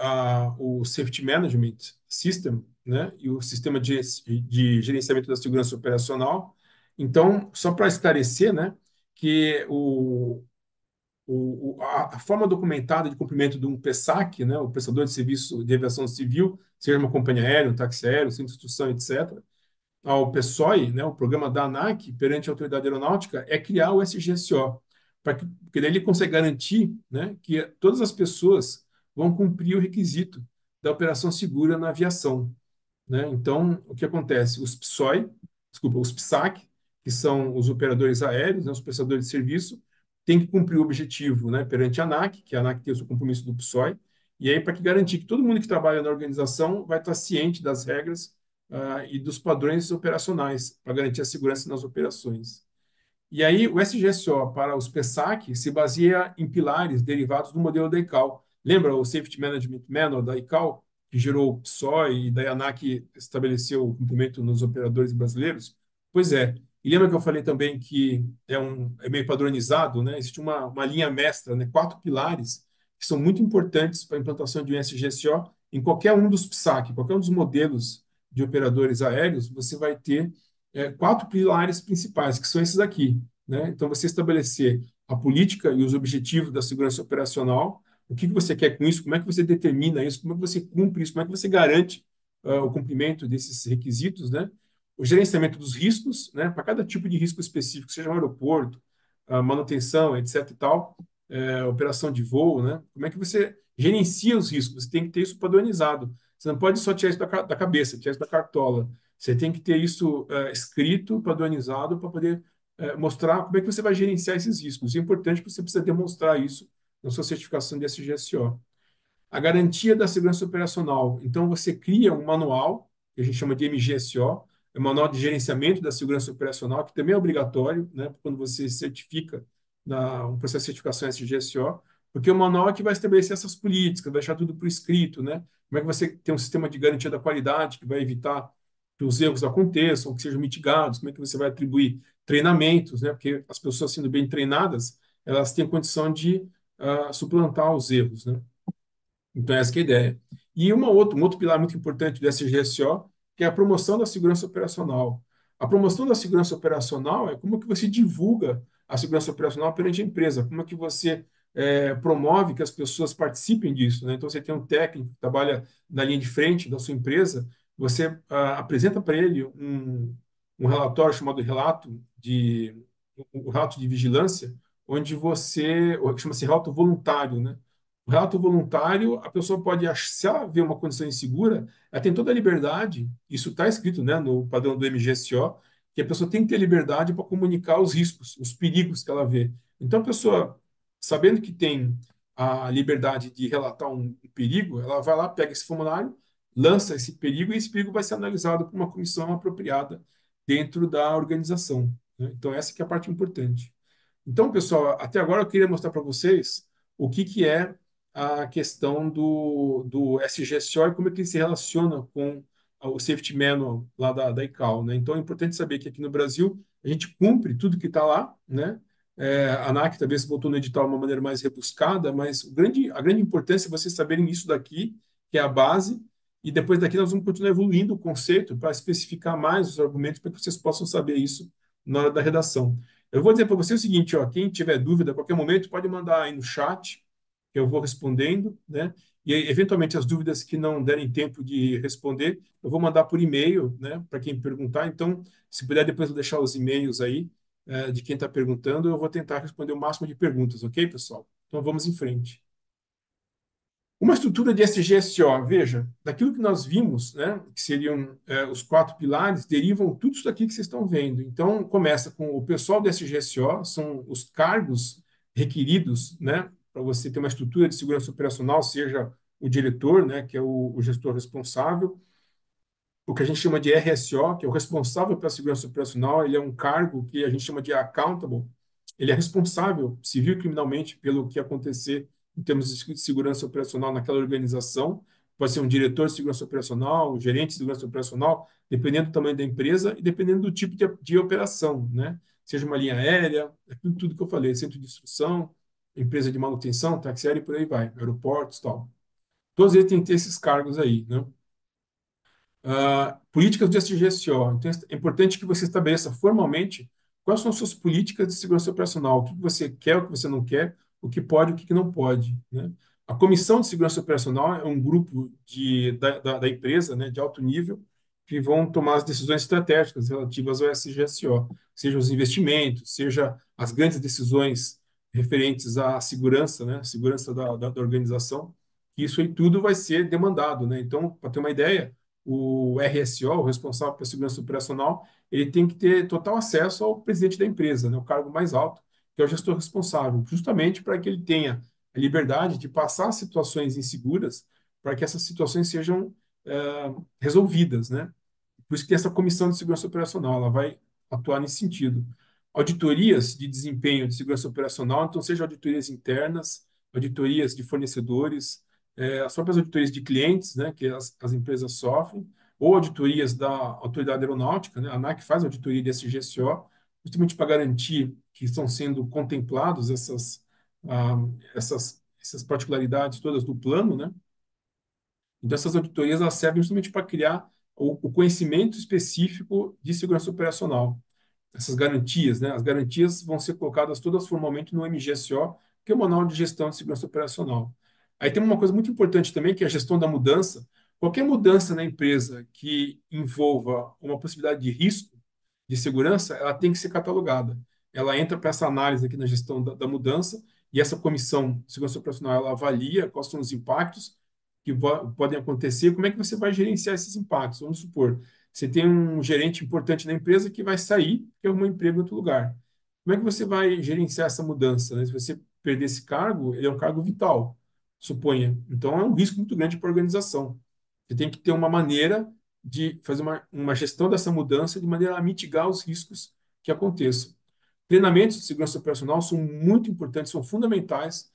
o Safety Management System, né, e o sistema de gerenciamento da segurança operacional. Então, só para esclarecer, né, que a forma documentada de cumprimento de um PSAC, né, o prestador de serviço de aviação civil, seja uma companhia aérea, um táxi aéreo, centro de instrução, etc., ao PSOE, né, o programa da ANAC, perante a autoridade aeronáutica, é criar o SGSO, porque daí ele consegue garantir, né, que todas as pessoas vão cumprir o requisito da operação segura na aviação, né? Então, o que acontece? Os PSAC, que são os operadores aéreos, né, os prestadores de serviço, têm que cumprir o objetivo, né, perante a ANAC, que a ANAC tem o seu compromisso do PSOE, e aí para que garantir que todo mundo que trabalha na organização vai estar ciente das regras e dos padrões operacionais, para garantir a segurança nas operações. E aí, o SGSO para os PSAC se baseia em pilares derivados do modelo da ICAO. Lembra o Safety Management Manual da ICAO, que gerou o PSOE e da ANAC estabeleceu o cumprimento nos operadores brasileiros? Pois é. E lembra que eu falei também que é meio padronizado, né? Existe uma linha mestra, né? 4 pilares que são muito importantes para a implantação de um SGSO em qualquer um dos PSAC, qualquer um dos modelos de operadores aéreos, você vai ter 4 pilares principais, que são esses aqui, né? Então, você estabelecer a política e os objetivos da segurança operacional, o que você quer com isso, como é que você determina isso, como é que você cumpre isso, como é que você garante o cumprimento desses requisitos, né? O gerenciamento dos riscos, né? Para cada tipo de risco específico, seja um aeroporto, manutenção, etc. e tal, operação de voo, né? Como é que você gerencia os riscos? Você tem que ter isso padronizado. Você não pode só tirar isso da cabeça, tirar isso da cartola. Você tem que ter isso escrito, padronizado, para poder mostrar como é que você vai gerenciar esses riscos. É importante que você precisa demonstrar isso na sua certificação de SGSO. A garantia da segurança operacional. Então, você cria um manual, que a gente chama de MGSO, é o Manual de Gerenciamento da Segurança Operacional, que também é obrigatório, né, quando você certifica um processo de certificação SGSO, porque o manual é que vai estabelecer essas políticas, vai deixar tudo por escrito, né? Como é que você tem um sistema de garantia da qualidade que vai evitar que os erros aconteçam, que sejam mitigados, como é que você vai atribuir treinamentos, né? Porque as pessoas sendo bem treinadas, elas têm condição de suplantar os erros, né? Então, essa que é a ideia. E um outro pilar muito importante do SGSO, que é a promoção da segurança operacional. A promoção da segurança operacional é como que você divulga a segurança operacional perante a empresa, como é que você promove que as pessoas participem disso, né? Então, você tem um técnico que trabalha na linha de frente da sua empresa, você apresenta para ele um relatório chamado o relato de vigilância, onde chama-se relato voluntário, né? O relato voluntário, a pessoa pode, se ela vê uma condição insegura, ela tem toda a liberdade, isso está escrito, né, no padrão do MGSO, que a pessoa tem que ter liberdade para comunicar os riscos, os perigos que ela vê. Então, a pessoa, sabendo que tem a liberdade de relatar um perigo, ela vai lá, pega esse formulário, lança esse perigo e esse perigo vai ser analisado por uma comissão apropriada dentro da organização, né? Então, essa que é a parte importante. Então, pessoal, até agora eu queria mostrar para vocês o que, que é a questão do SGSO e como é que ele se relaciona com o Safety Manual lá da ICAO, né? Então, é importante saber que aqui no Brasil a gente cumpre tudo que está lá, né? A ANAC talvez botou no edital de uma maneira mais rebuscada, mas a grande importância é vocês saberem isso daqui, que é a base, e depois daqui nós vamos continuar evoluindo o conceito para especificar mais os argumentos para que vocês possam saber isso na hora da redação. Eu vou dizer para você o seguinte, ó, quem tiver dúvida a qualquer momento pode mandar aí no chat, que eu vou respondendo, né? E aí, eventualmente as dúvidas que não derem tempo de responder, eu vou mandar por e-mail, né, para quem perguntar. Então, se puder depois eu deixar os e-mails aí, de quem está perguntando, eu vou tentar responder o máximo de perguntas, ok, pessoal? Então vamos em frente. Uma estrutura de SGSO, veja, daquilo que nós vimos, né, que seriam os quatro pilares, derivam tudo isso daqui que vocês estão vendo. Então, começa com o pessoal do SGSO, são os cargos requeridos, né, para você ter uma estrutura de segurança operacional, seja o diretor, né, que é o gestor responsável, o que a gente chama de RSO, que é o responsável pela segurança operacional, ele é um cargo que a gente chama de accountable. Ele é responsável, civil e criminalmente, pelo que acontecer em termos de segurança operacional naquela organização. Pode ser um diretor de segurança operacional, um gerente de segurança operacional, dependendo do tamanho da empresa e dependendo do tipo de operação, né? Seja uma linha aérea, tudo que eu falei, centro de instrução, empresa de manutenção, táxi aéreo e por aí vai, aeroportos, tal. Todos eles têm que ter esses cargos aí, né? Políticas de SGSO. Então, é importante que você estabeleça formalmente quais são as suas políticas de segurança operacional, o que você quer, o que você não quer, o que pode, o que não pode, né? A Comissão de Segurança Operacional é um grupo da empresa, né, de alto nível, que vão tomar as decisões estratégicas relativas ao SGSO, seja os investimentos, seja as grandes decisões referentes à segurança, né, segurança da organização. Isso aí tudo vai ser demandado, né? Então, para ter uma ideia, o RSO, o responsável pela segurança operacional, ele tem que ter total acesso ao presidente da empresa, né, o cargo mais alto, que é o gestor responsável, justamente para que ele tenha a liberdade de passar situações inseguras, para que essas situações sejam resolvidas, né? Por isso que tem essa comissão de segurança operacional, ela vai atuar nesse sentido. Auditorias de desempenho de segurança operacional, então, seja auditorias internas, auditorias de fornecedores, as próprias auditorias de clientes, né, que as empresas sofrem, ou auditorias da Autoridade Aeronáutica, né, a ANAC faz auditoria de SGSO, justamente para garantir que estão sendo contemplados ah, essas particularidades todas do plano, né? Então, essas auditorias elas servem justamente para criar o conhecimento específico de segurança operacional. Essas garantias, né? As garantias vão ser colocadas todas formalmente no MGSO, que é o Manual de Gestão de Segurança Operacional. Aí tem uma coisa muito importante também, que é a gestão da mudança. Qualquer mudança na empresa que envolva uma possibilidade de risco de segurança, ela tem que ser catalogada. Ela entra para essa análise aqui na gestão da mudança, e essa comissão de segurança operacional ela avalia quais são os impactos que podem acontecer, como é que você vai gerenciar esses impactos. Vamos supor, você tem um gerente importante na empresa que vai sair, que arruma um emprego em outro lugar. Como é que você vai gerenciar essa mudança, né? Se você perder esse cargo, ele é um cargo vital, suponha. Então, é um risco muito grande para a organização. Você tem que ter uma maneira de fazer uma gestão dessa mudança de maneira a mitigar os riscos que aconteçam. Treinamentos de segurança operacional são muito importantes, são fundamentais.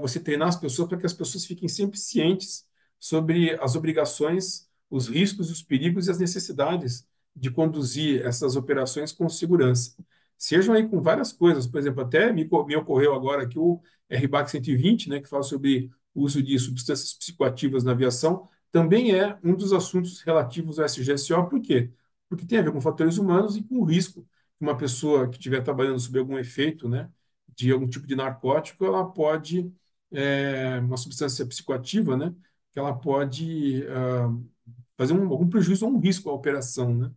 Você treinar as pessoas para que as pessoas fiquem sempre cientes sobre as obrigações, os riscos, os perigos e as necessidades de conduzir essas operações com segurança. Sejam aí com várias coisas, por exemplo, até me ocorreu agora que o RBAC 120, né, que fala sobre o uso de substâncias psicoativas na aviação, também é um dos assuntos relativos ao SGSO. Por quê? Porque tem a ver com fatores humanos e com o risco uma pessoa que estiver trabalhando sob algum efeito, né, de algum tipo de narcótico, ela pode, uma substância psicoativa, né, que ela pode fazer algum prejuízo ou um risco à operação, né?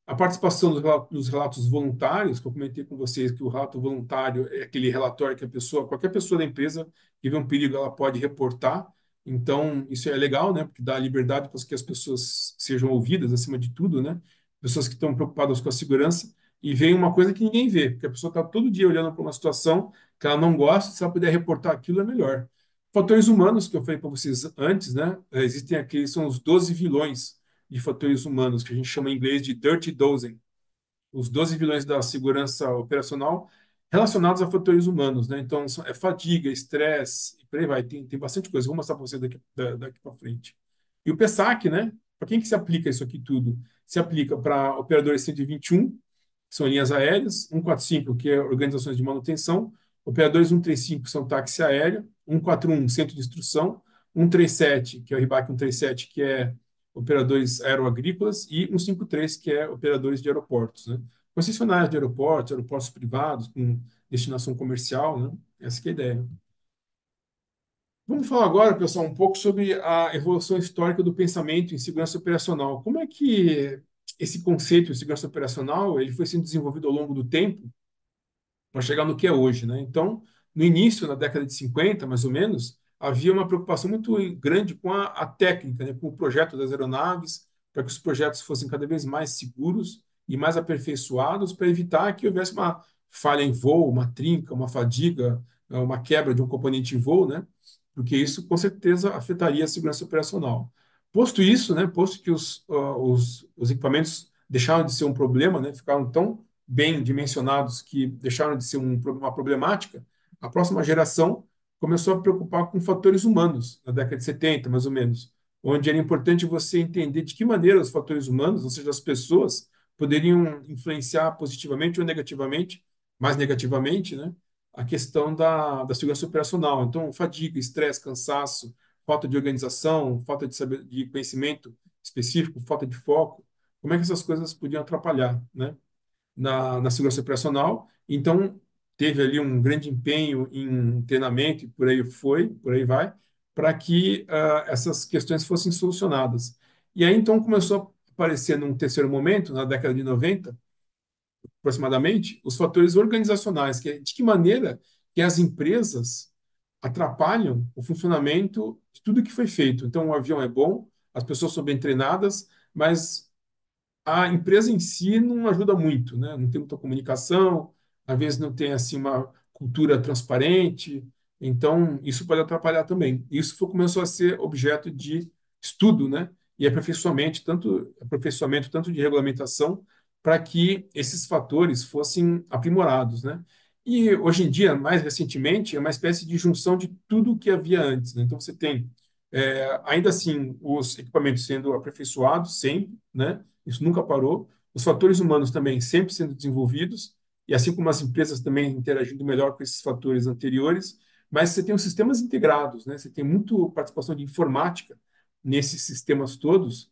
A participação dos relatos voluntários, que eu comentei com vocês que o relato voluntário é aquele relatório que a pessoa, qualquer pessoa da empresa que vê um perigo, ela pode reportar. Então, isso é legal, né? Porque dá liberdade para que as pessoas sejam ouvidas, acima de tudo, né? Pessoas que estão preocupadas com a segurança e veem uma coisa que ninguém vê, porque a pessoa está todo dia olhando para uma situação que ela não gosta, se ela puder reportar aquilo, é melhor. Fatores humanos, que eu falei para vocês antes, né? Existem aqui, são os 12 vilões de fatores humanos, que a gente chama em inglês de Dirty Dozen, os 12 vilões da segurança operacional relacionados a fatores humanos, né? Então, é fadiga, estresse, e por aí vai. Tem bastante coisa. Vou mostrar para você daqui para frente. E o PSAC, né? Para quem que se aplica isso aqui tudo? Se aplica para operadores 121, que são linhas aéreas, 145, que é organizações de manutenção, operadores 135, que são táxi aéreo, 141, centro de instrução, 137, que é o RIBAC 137, que é operadores aeroagrícolas, e 153, que é operadores de aeroportos, né? Concessionárias de aeroportos, aeroportos privados com destinação comercial, né? Essa que é a ideia. Vamos falar agora, pessoal, um pouco sobre a evolução histórica do pensamento em segurança operacional. Como é que esse conceito de segurança operacional ele foi sendo desenvolvido ao longo do tempo para chegar no que é hoje, né? Então, no início, na década de 50, mais ou menos, havia uma preocupação muito grande com a técnica, né? Com o projeto das aeronaves, para que os projetos fossem cada vez mais seguros e mais aperfeiçoados para evitar que houvesse uma falha em voo, uma trinca, uma fadiga, uma quebra de um componente em voo, né? Porque isso com certeza afetaria a segurança operacional. Posto isso, né? Posto que os equipamentos deixaram de ser um problema, né? Ficaram tão bem dimensionados que deixaram de ser uma problemática, a próxima geração começou a preocupar com fatores humanos, na década de 70, mais ou menos, onde era importante você entender de que maneira os fatores humanos, ou seja, as pessoas, poderiam influenciar positivamente ou negativamente, mais negativamente, né, a questão da segurança operacional. Então, fadiga, estresse, cansaço, falta de organização, falta de saber, de conhecimento específico, falta de foco, como é que essas coisas podiam atrapalhar, né? Na segurança operacional. Então, teve ali um grande empenho em treinamento e por aí vai, para que essas questões fossem solucionadas. E aí, então, começou a aparecer num terceiro momento, na década de 90, aproximadamente, os fatores organizacionais, que é de que maneira que as empresas atrapalham o funcionamento de tudo que foi feito. Então, o avião é bom, as pessoas são bem treinadas, mas a empresa em si não ajuda muito, né? Não tem muita comunicação, às vezes não tem assim uma cultura transparente, então isso pode atrapalhar também. Começou a ser objeto de estudo, né? E aperfeiçoamento tanto de regulamentação para que esses fatores fossem aprimorados, né? E hoje em dia, mais recentemente, é uma espécie de junção de tudo o que havia antes, né? Então você tem ainda assim os equipamentos sendo aperfeiçoados sempre, né? Isso nunca parou. Os fatores humanos também sempre sendo desenvolvidos, e assim como as empresas também interagindo melhor com esses fatores anteriores, mas você tem os sistemas integrados, né? Você tem muito participação de informática nesses sistemas todos,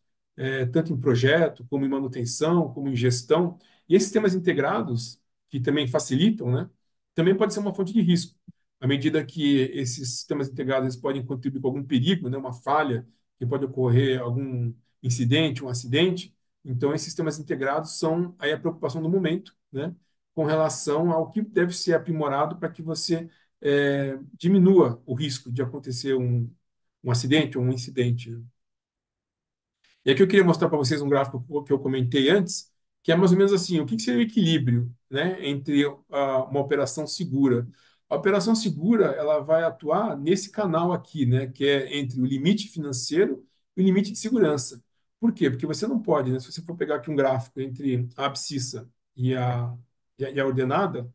tanto em projeto, como em manutenção, como em gestão. E esses sistemas integrados, que também facilitam, né? Também pode ser uma fonte de risco. À medida que esses sistemas integrados eles podem contribuir com algum perigo, né? Uma falha, que pode ocorrer algum incidente, um acidente, então, esses sistemas integrados são aí a preocupação do momento, né, com relação ao que deve ser aprimorado para que você diminua o risco de acontecer um acidente ou um incidente, né? E aqui eu queria mostrar para vocês um gráfico que eu comentei antes, que é mais ou menos assim, o que seria o equilíbrio, né, entre uma operação segura. A operação segura, ela vai atuar nesse canal aqui, né, que é entre o limite financeiro e o limite de segurança. Por quê? Porque você não pode, né, se você for pegar aqui um gráfico entre a abscissa e a ordenada,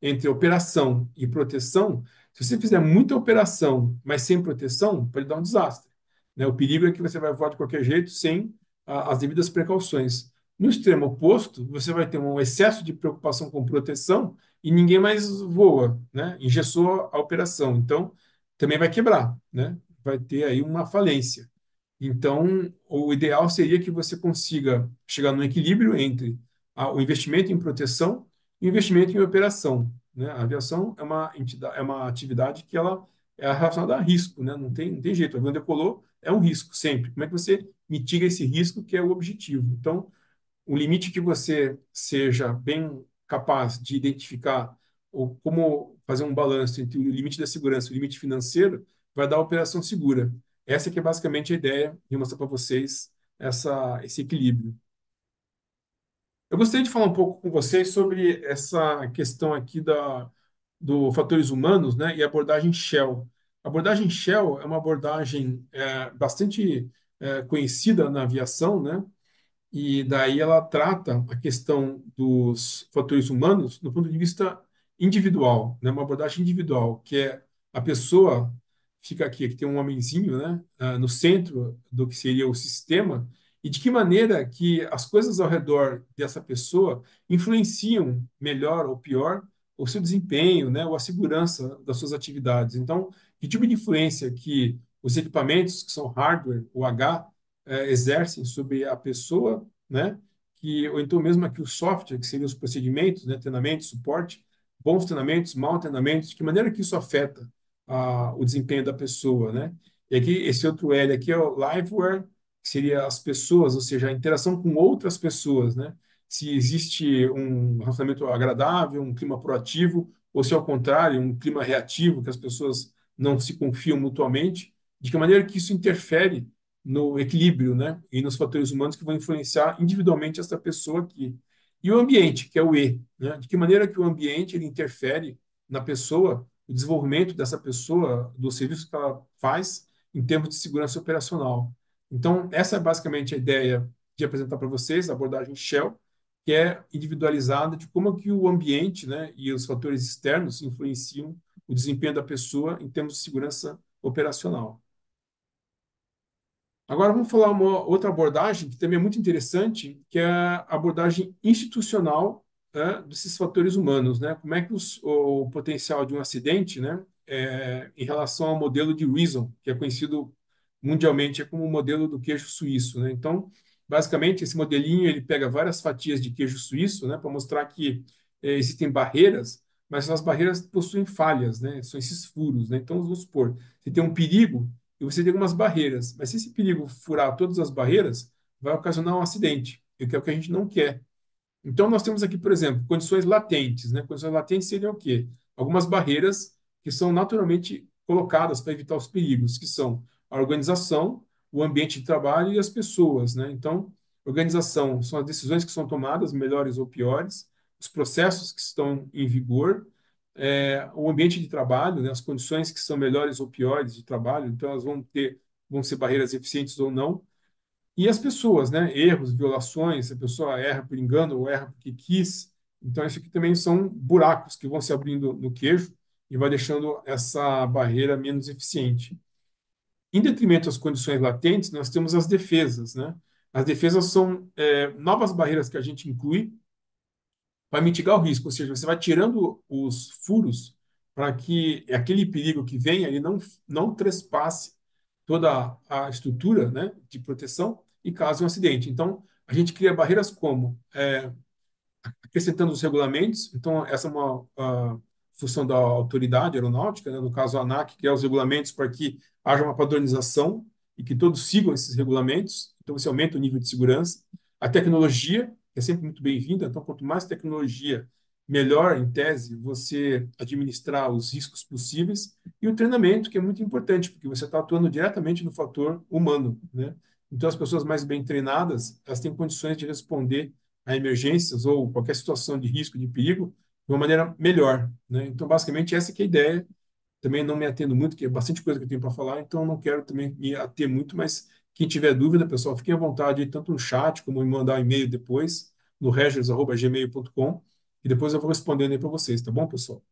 entre operação e proteção, se você fizer muita operação, mas sem proteção, pode dar um desastre, né? O perigo é que você vai voar de qualquer jeito sem as devidas precauções. No extremo oposto, você vai ter um excesso de preocupação com proteção e ninguém mais voa, né? Engessou a operação. Então, também vai quebrar, né? Vai ter aí uma falência. Então, o ideal seria que você consiga chegar no equilíbrio entre o investimento em proteção e o investimento em operação, né? A aviação é uma atividade que ela é relacionada a risco, né? Não tem jeito. O avião decolou, é um risco sempre. Como é que você mitiga esse risco que é o objetivo? Então, um limite que você seja bem capaz de identificar ou como fazer um balanço entre o limite da segurança e o limite financeiro, vai dar a operação segura. Essa que é basicamente a ideia de mostrar para vocês esse equilíbrio. Eu gostaria de falar um pouco com vocês sobre essa questão aqui do fatores humanos, né, e a abordagem Shell. A abordagem Shell é uma abordagem bastante conhecida na aviação, né, e daí ela trata a questão dos fatores humanos do ponto de vista individual, né? Uma abordagem individual, que é a pessoa fica aqui, que tem um homenzinho, né? No centro do que seria o sistema, e de que maneira que as coisas ao redor dessa pessoa influenciam melhor ou pior o seu desempenho, né? Ou a segurança das suas atividades. Então, que tipo de influência que os equipamentos, que são hardware, o H, exercem sobre a pessoa, né? Ou então mesmo aqui o software, que seriam os procedimentos, né? Treinamento, suporte, bons treinamentos, maus treinamentos, de que maneira que isso afeta o desempenho da pessoa, né? E aqui, esse outro L aqui é o liveware, que seria as pessoas, ou seja, a interação com outras pessoas, né? Se existe um relacionamento agradável, um clima proativo, ou se ao contrário, um clima reativo, que as pessoas não se confiam mutuamente, de que maneira que isso interfere no equilíbrio, né? E nos fatores humanos que vão influenciar individualmente essa pessoa aqui. E o ambiente, que é o E, né? De que maneira que o ambiente ele interfere na pessoa, o desenvolvimento dessa pessoa, do serviço que ela faz em termos de segurança operacional. Então, essa é basicamente a ideia de apresentar para vocês a abordagem Shell, que é individualizada de como que o ambiente, né, e os fatores externos influenciam o desempenho da pessoa em termos de segurança operacional. Agora vamos falar uma outra abordagem que também é muito interessante, que é a abordagem institucional, né, desses fatores humanos, né? Como é que o potencial de um acidente, né, em relação ao modelo de Reason, que é conhecido mundialmente como o modelo do queijo suíço, né? Então, basicamente, esse modelinho ele pega várias fatias de queijo suíço, né, para mostrar que existem barreiras, mas essas barreiras possuem falhas, né? São esses furos, né? Então, vamos supor, se tem um perigo e você tem algumas barreiras. Mas se esse perigo furar todas as barreiras, vai ocasionar um acidente, o que é o que a gente não quer. Então, nós temos aqui, por exemplo, condições latentes. Né? Condições latentes seriam o quê? Algumas barreiras que são naturalmente colocadas para evitar os perigos, que são a organização, o ambiente de trabalho e as pessoas. Né? Então, organização são as decisões que são tomadas, melhores ou piores, os processos que estão em vigor, o ambiente de trabalho, né? As condições que são melhores ou piores de trabalho, então elas vão ser barreiras eficientes ou não, e as pessoas, né? Erros, violações, se a pessoa erra por engano ou erra porque quis. Então, isso aqui também são buracos que vão se abrindo no queijo e vai deixando essa barreira menos eficiente. Em detrimento às condições latentes, nós temos as defesas, né? As defesas são novas barreiras que a gente inclui para mitigar o risco, ou seja, você vai tirando os furos para que aquele perigo que venha ele não trespasse toda a estrutura, né, de proteção e cause um acidente. Então, a gente cria barreiras como acrescentando os regulamentos. Então, essa é uma função da autoridade aeronáutica, né? No caso a ANAC, que é os regulamentos para que haja uma padronização e que todos sigam esses regulamentos. Então, você aumenta o nível de segurança. A tecnologia, que é sempre muito bem-vinda. Então, quanto mais tecnologia, melhor, em tese, você administrar os riscos possíveis. E o treinamento, que é muito importante, porque você está atuando diretamente no fator humano, né? Então, as pessoas mais bem treinadas, elas têm condições de responder a emergências ou qualquer situação de risco, de perigo, de uma maneira melhor, né? Então, basicamente, essa que é a ideia. Também não me atendo muito, que é bastante coisa que eu tenho para falar, então não quero também me ater muito, mas quem tiver dúvida, pessoal, fiquem à vontade, aí, tanto no chat como me mandar um e-mail depois, no regis@gmail.com, e depois eu vou respondendo aí para vocês, tá bom, pessoal?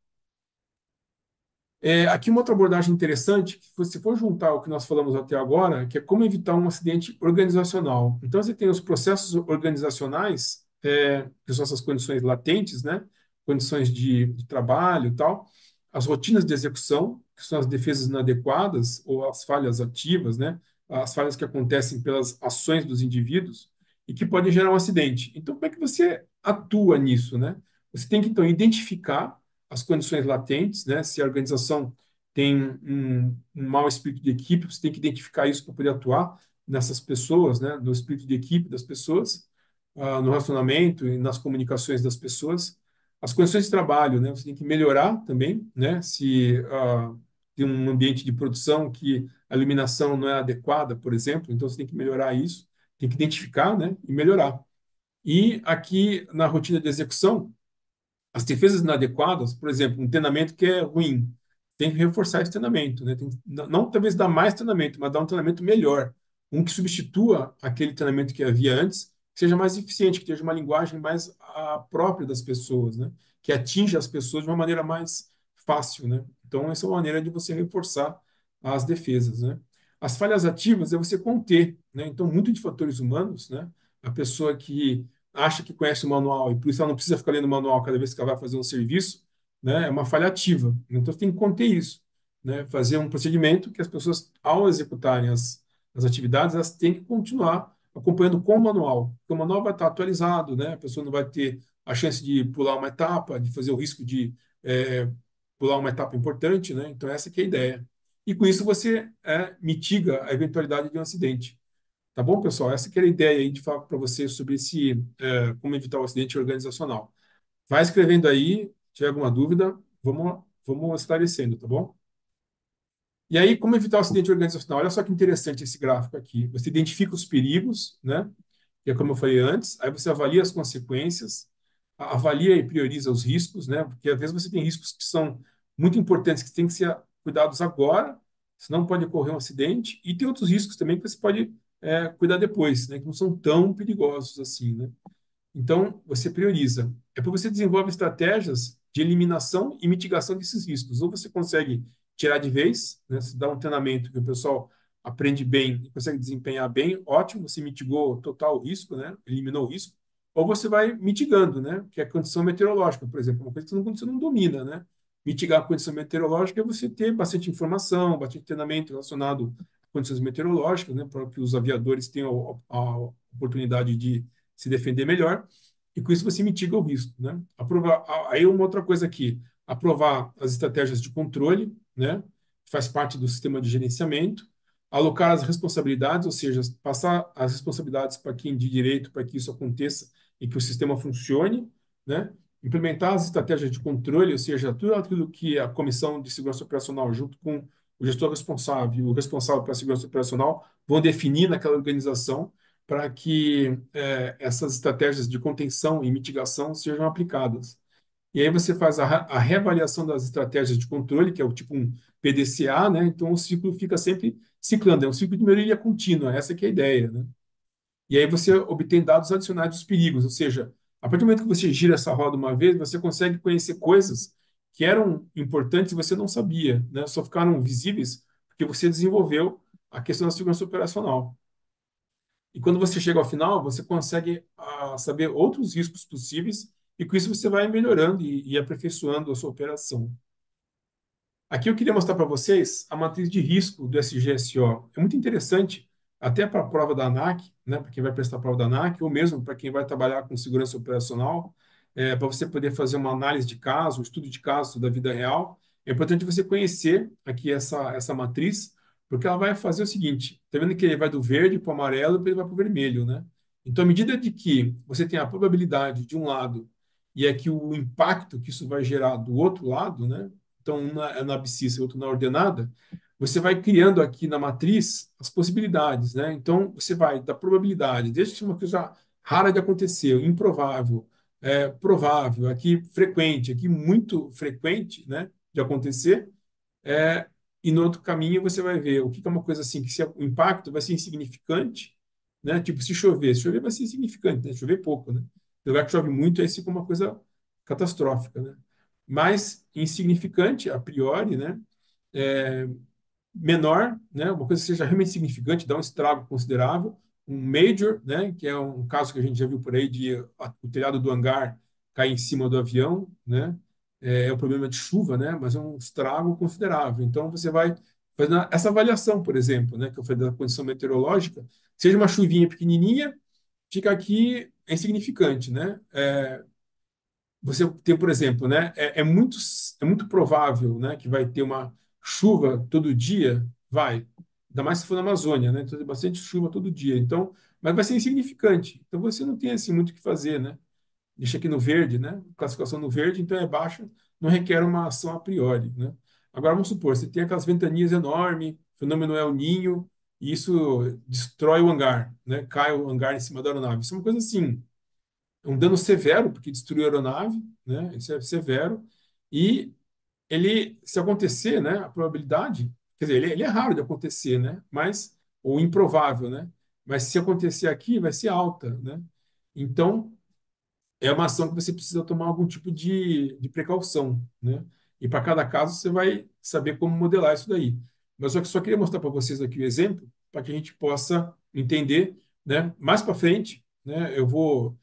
Aqui uma outra abordagem interessante, que se for juntar o que nós falamos até agora, que é como evitar um acidente organizacional. Então, você tem os processos organizacionais, que são essas condições latentes, né? Condições de trabalho e tal, as rotinas de execução, que são as defesas inadequadas ou as falhas ativas, né? As falhas que acontecem pelas ações dos indivíduos e que podem gerar um acidente. Então, como é que você atua nisso, né? Você tem que, então, identificar as condições latentes, né? Se a organização tem um mau espírito de equipe, você tem que identificar isso para poder atuar nessas pessoas, né? No espírito de equipe das pessoas. no relacionamento e nas comunicações das pessoas. As condições de trabalho, né? Você tem que melhorar também, né? Se tem um ambiente de produção que a iluminação não é adequada, por exemplo, então você tem que melhorar isso, tem que identificar, né? E melhorar. E aqui na rotina de execução, as defesas inadequadas, por exemplo, um treinamento que é ruim, tem que reforçar esse treinamento, né? Tem, não talvez dar mais treinamento, mas dar um treinamento melhor, um que substitua aquele treinamento que havia antes, que seja mais eficiente, que tenha uma linguagem mais própria das pessoas, né? Que atinja as pessoas de uma maneira mais fácil, né? Então, essa é uma maneira de você reforçar as defesas, né? As falhas ativas é você conter, né? Então, muito de fatores humanos, né? A pessoa que acha que conhece o manual e por isso ela não precisa ficar lendo o manual cada vez que ela vai fazer um serviço, né, é uma falha ativa. Então, você tem que conter isso, né, fazer um procedimento que as pessoas, ao executarem as atividades, elas têm que continuar acompanhando com o manual, porque o manual vai estar atualizado, né, a pessoa não vai ter a chance de pular uma etapa, de fazer o risco de pular uma etapa importante, né, então essa que é a ideia. E com isso você mitiga a eventualidade de um acidente. Tá bom, pessoal? Essa que era a ideia aí de falar para você sobre como evitar o acidente organizacional. Vai escrevendo aí, se tiver alguma dúvida, vamos esclarecendo, tá bom? E aí, como evitar o acidente organizacional? Olha só que interessante esse gráfico aqui. Você identifica os perigos, né? Que é como eu falei antes, aí você avalia as consequências, avalia e prioriza os riscos, né? Porque às vezes você tem riscos que são muito importantes, que têm que ser cuidados agora, senão pode ocorrer um acidente, e tem outros riscos também que você pode cuidar depois, né? Que não são tão perigosos assim, né? Então, você prioriza. Depois você desenvolve estratégias de eliminação e mitigação desses riscos. Ou você consegue tirar de vez, né? Se dá um treinamento que o pessoal aprende bem e consegue desempenhar bem, ótimo, você mitigou total o risco, né? Eliminou o risco. Ou você vai mitigando, né? Que é a condição meteorológica, por exemplo, uma coisa que você não domina, né? Mitigar a condição meteorológica é você ter bastante informação, bastante treinamento relacionado a condições meteorológicas, né? Para que os aviadores tenham a oportunidade de se defender melhor, e com isso você mitiga o risco, né? Aí uma outra coisa aqui, aprovar as estratégias de controle, né? Faz parte do sistema de gerenciamento, alocar as responsabilidades, ou seja, passar as responsabilidades para quem de direito para que isso aconteça e que o sistema funcione, né? Implementar as estratégias de controle, ou seja, tudo aquilo que a comissão de segurança operacional, junto com o gestor responsável e o responsável pela segurança operacional, vão definir naquela organização para que essas estratégias de contenção e mitigação sejam aplicadas. E aí você faz a reavaliação das estratégias de controle, que é o tipo um PDCA, né? Então o ciclo fica sempre ciclando, é um ciclo de melhoria contínua, essa que é a ideia, né? E aí você obtém dados adicionais dos perigos, ou seja, a partir do momento que você gira essa roda uma vez, você consegue conhecer coisas que eram importantes e você não sabia, né? Só ficaram visíveis porque você desenvolveu a questão da segurança operacional. E quando você chega ao final, você consegue saber outros riscos possíveis e com isso você vai melhorando e aperfeiçoando a sua operação. Aqui eu queria mostrar para vocês a matriz de risco do SGSO. É muito interessante, até para a prova da ANAC, né, para quem vai prestar a prova da ANAC, ou mesmo para quem vai trabalhar com segurança operacional, para você poder fazer uma análise de caso, um estudo de caso da vida real. É importante você conhecer aqui essa matriz, porque ela vai fazer o seguinte: está vendo que ele vai do verde para o amarelo e ele vai para o vermelho, né? Então, à medida de que você tem a probabilidade de um lado e é que o impacto que isso vai gerar do outro lado, né? Então um na abscissa e outro na ordenada, você vai criando aqui na matriz as possibilidades, né? Então você vai da probabilidade, desde que uma coisa rara de acontecer, improvável, provável, aqui frequente, aqui muito frequente, né, de acontecer, é, e no outro caminho você vai ver o que é uma coisa assim, que se o impacto vai ser insignificante, né? Tipo, se chover vai ser insignificante, né? Chover pouco, né? No lugar que chove muito, aí fica uma coisa catastrófica, né? Mas insignificante, a priori, né? É, menor, né? Uma coisa que seja realmente significante, dá um estrago considerável. Um major, né? Que é um caso que a gente já viu por aí de o telhado do hangar cair em cima do avião, né? É um problema de chuva, né? Mas é um estrago considerável. Então você vai fazendo essa avaliação, por exemplo, né? Que eu falei da condição meteorológica, seja uma chuvinha pequenininha, fica aqui é insignificante, né? Você tem, por exemplo, né, é muito provável, né, que vai ter uma chuva todo dia, vai, ainda mais se for na Amazônia, né, então tem bastante chuva todo dia. Então, mas vai ser insignificante. Então você não tem assim muito o que fazer, né? Deixa aqui no verde, né? Classificação no verde, então é baixa, não requer uma ação a priori, né? Agora vamos supor, você tem aquelas ventanias enormes, o fenômeno é o ninho, e isso destrói o hangar, né? Cai o hangar em cima da aeronave. Isso é uma coisa assim, é um dano severo, porque destruiu a aeronave, né? Isso é severo. E ele, se acontecer, né? A probabilidade, quer dizer, ele é raro de acontecer, né? Mas, ou improvável, né? Mas se acontecer aqui, vai ser alta, né? Então, é uma ação que você precisa tomar algum tipo de precaução, né? E para cada caso você vai saber como modelar isso daí. Mas eu só queria mostrar para vocês aqui o exemplo para que a gente possa entender, né? Mais para frente, né? Eu vou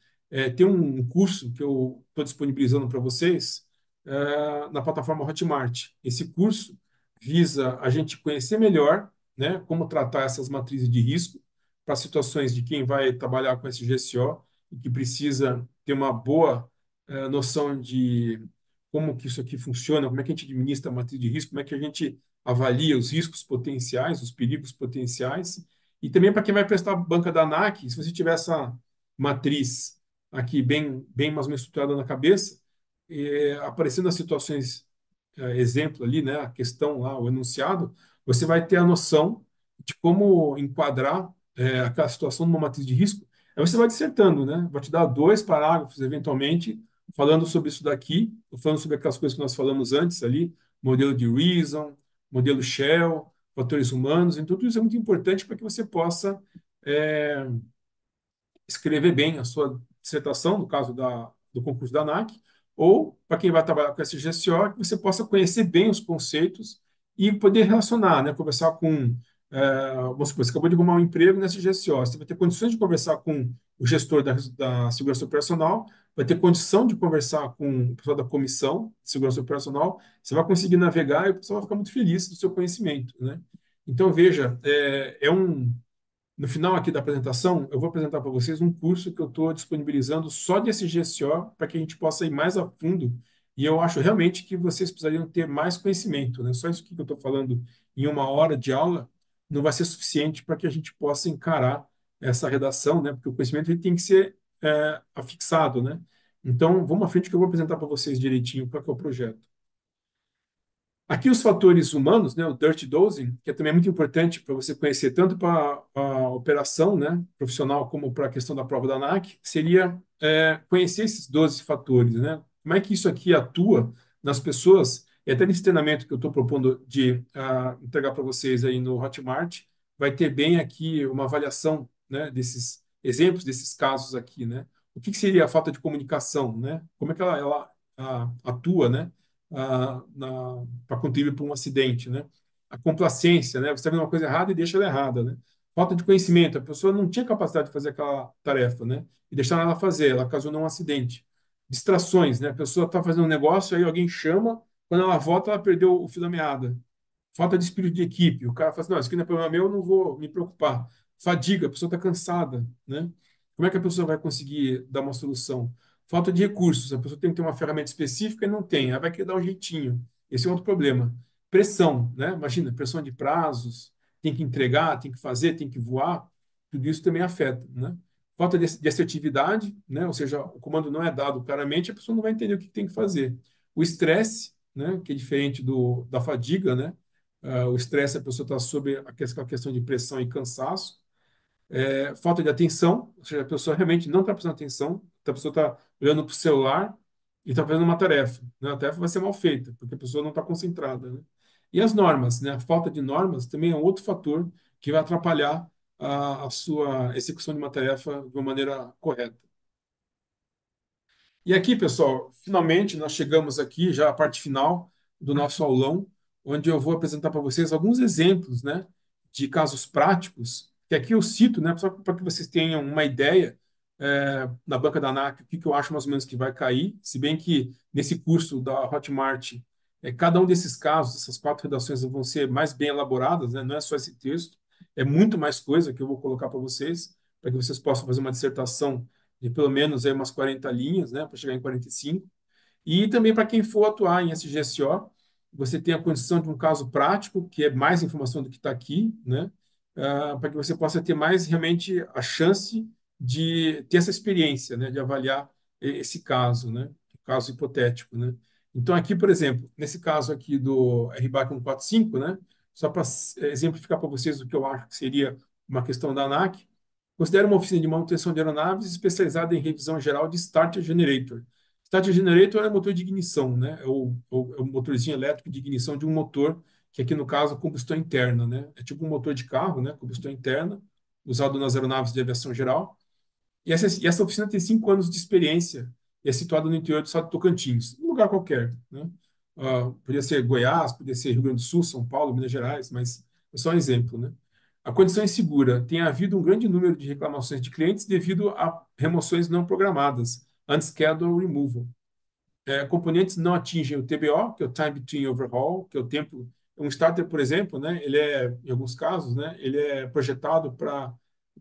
ter um curso que eu estou disponibilizando para vocês na plataforma Hotmart. Esse curso visa a gente conhecer melhor, né? Como tratar essas matrizes de risco para situações de quem vai trabalhar com esse GCO e que precisa ter uma boa noção de como que isso aqui funciona, como é que a gente administra a matriz de risco, como é que a gente avalia os riscos potenciais, os perigos potenciais, e também para quem vai prestar banca da ANAC, se você tiver essa matriz aqui bem mais ou menos estruturada na cabeça, aparecendo as situações, exemplo ali, né, a questão lá, o enunciado, você vai ter a noção de como enquadrar aquela situação numa matriz de risco. Aí você vai dissertando, né? Vou te dar 2 parágrafos, eventualmente, falando sobre isso daqui, falando sobre aquelas coisas que nós falamos antes ali, modelo de Reason, modelo Shell, fatores humanos, então tudo isso é muito importante para que você possa é, escrever bem a sua dissertação, no caso do concurso da ANAC, ou para quem vai trabalhar com SGSO, que você possa conhecer bem os conceitos e poder relacionar, né? Conversar com, vamos supor, você acabou de arrumar um emprego na SGSO, você vai ter condições de conversar com o gestor da segurança operacional, vai ter condição de conversar com o pessoal da comissão de segurança operacional, você vai conseguir navegar e o pessoal vai ficar muito feliz do seu conhecimento, né? Então, veja, no final aqui da apresentação, eu vou apresentar para vocês um curso que eu estou disponibilizando só de SGSO para que a gente possa ir mais a fundo. E eu acho realmente que vocês precisariam ter mais conhecimento, né? Só isso que eu estou falando em 1 hora de aula não vai ser suficiente para que a gente possa encarar essa redação, né? Porque o conhecimento ele tem que ser afixado, né? Então, vamos à frente que eu vou apresentar para vocês direitinho qual que é o projeto. Aqui os fatores humanos, né, o dirt dosing, que é também muito importante para você conhecer tanto para a operação, né, profissional como para a questão da prova da ANAC, seria conhecer esses 12 fatores, né? Como é que isso aqui atua nas pessoas, e até nesse treinamento que eu estou propondo de entregar para vocês aí no Hotmart, vai ter bem aqui uma avaliação, né, desses exemplos, desses casos aqui, né? O que seria a falta de comunicação, né? Como é que ela atua, né? Para contribuir para um acidente, né? A complacência, né? Você está vendo uma coisa errada e deixa ela errada, né? Falta de conhecimento, a pessoa não tinha capacidade de fazer aquela tarefa, né? E deixar ela fazer, ela ocasionou um acidente. Distrações, né? A pessoa está fazendo um negócio, aí alguém chama, quando ela volta, ela perdeu o fio da meada. Falta de espírito de equipe, o cara fala assim, não, isso aqui não é problema meu, eu não vou me preocupar. Fadiga, a pessoa está cansada, né? Como é que a pessoa vai conseguir dar uma solução? Falta de recursos. A pessoa tem que ter uma ferramenta específica e não tem. Ela vai querer dar um jeitinho. Esse é outro problema. Pressão, né? Imagina, pressão de prazos, tem que entregar, tem que fazer, tem que voar. Tudo isso também afeta, né? Falta de assertividade, né? Ou seja, o comando não é dado claramente, a pessoa não vai entender o que tem que fazer. O estresse, né? Que é diferente da fadiga, né? O estresse, a pessoa está sob a questão de pressão e cansaço. Falta de atenção, ou seja, a pessoa realmente não está prestando atenção, a pessoa está olhando para o celular e está fazendo uma tarefa, né? A tarefa vai ser mal feita, porque a pessoa não está concentrada, né? E as normas, né? A falta de normas também é um outro fator que vai atrapalhar a sua execução de uma tarefa de uma maneira correta. E aqui, pessoal, finalmente nós chegamos aqui já à parte final do nosso aulão, onde eu vou apresentar para vocês alguns exemplos, né, de casos práticos, que aqui eu cito, né, só para que vocês tenham uma ideia na banca da ANAC, o que eu acho mais ou menos que vai cair, se bem que nesse curso da Hotmart, cada um desses casos, essas 4 redações vão ser mais bem elaboradas, né, não é só esse texto, é muito mais coisa que eu vou colocar para vocês, para que vocês possam fazer uma dissertação de pelo menos aí umas 40 linhas, né, para chegar em 45. E também para quem for atuar em SGSO, você tem a condição de um caso prático, que é mais informação do que está aqui, né? para que você possa ter mais realmente a chance de ter essa experiência, né, de avaliar esse caso, né, caso hipotético, né. Então aqui, por exemplo, nesse caso aqui do RBAC 145, né, só para exemplificar para vocês o que eu acho que seria uma questão da ANAC, considera uma oficina de manutenção de aeronaves especializada em revisão geral de starter generator. Starter generator é motor de ignição, né, é o motorzinho elétrico de ignição de um motor que aqui no caso combustão interna, né? É tipo um motor de carro, né? Combustão interna, usado nas aeronaves de aviação geral. E essa oficina tem 5 anos de experiência e é situada no interior do estado de Tocantins, um lugar qualquer, né? Podia ser Goiás, podia ser Rio Grande do Sul, São Paulo, Minas Gerais, mas é só um exemplo, né? A condição é insegura. Tem havido um grande número de reclamações de clientes devido a remoções não programadas, unscheduled removal. Componentes não atingem o TBO, que é o Time Between Overhaul, que é o tempo. Um starter, por exemplo, né, ele é, em alguns casos, né, ele é projetado para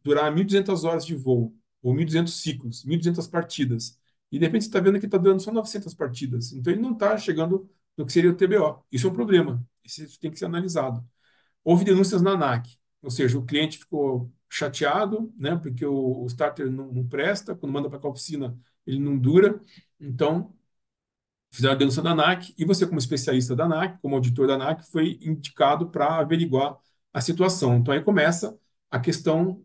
durar 1.200 horas de voo, ou 1.200 ciclos, 1.200 partidas. E de repente você está vendo que está durando só 900 partidas. Então ele não está chegando no que seria o TBO. Isso é um problema. Isso tem que ser analisado. Houve denúncias na ANAC, ou seja, o cliente ficou chateado, né, porque o starter não presta, quando manda para a oficina ele não dura. Então, fizeram a denúncia da ANAC e você, como especialista da ANAC, como auditor da ANAC, foi indicado para averiguar a situação. Então aí começa a questão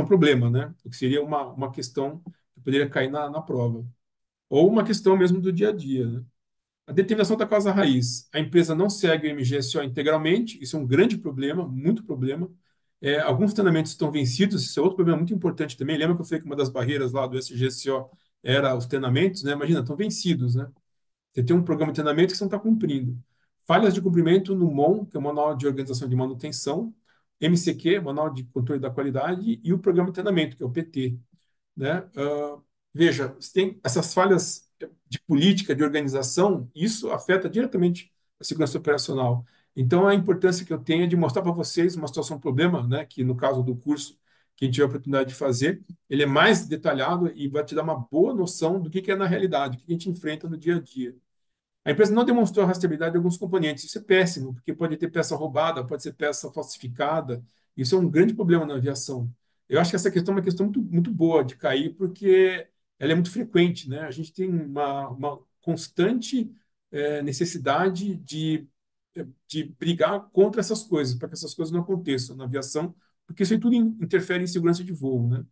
problema, né? O que seria uma questão que poderia cair na prova. Ou uma questão mesmo do dia a dia, né? A determinação da causa raiz. A empresa não segue o MGSO integralmente, isso é um grande problema, muito problema. Alguns treinamentos estão vencidos, isso é outro problema muito importante também. Lembra que eu falei que uma das barreiras lá do SGSO era os treinamentos, né? Imagina, estão vencidos, né? Você tem um programa de treinamento que você não está cumprindo. Falhas de cumprimento no MON, que é o Manual de Organização de Manutenção, MCQ, Manual de Controle da Qualidade, e o Programa de Treinamento, que é o PT, né? Veja, você tem essas falhas de política, de organização, isso afeta diretamente a segurança operacional. Então, a importância que eu tenho é de mostrar para vocês uma situação problema, né? Que no caso do curso que a gente tiver a oportunidade de fazer, ele é mais detalhado e vai te dar uma boa noção do que é na realidade, o que a gente enfrenta no dia a dia. A empresa não demonstrou a rastreabilidade de alguns componentes. Isso é péssimo, porque pode ter peça roubada, pode ser peça falsificada. Isso é um grande problema na aviação. Eu acho que essa questão é uma questão muito, muito boa de cair, porque ela é muito frequente, né? A gente tem uma constante necessidade de brigar contra essas coisas, para que essas coisas não aconteçam na aviação, porque isso aí tudo interfere em segurança de voo, né?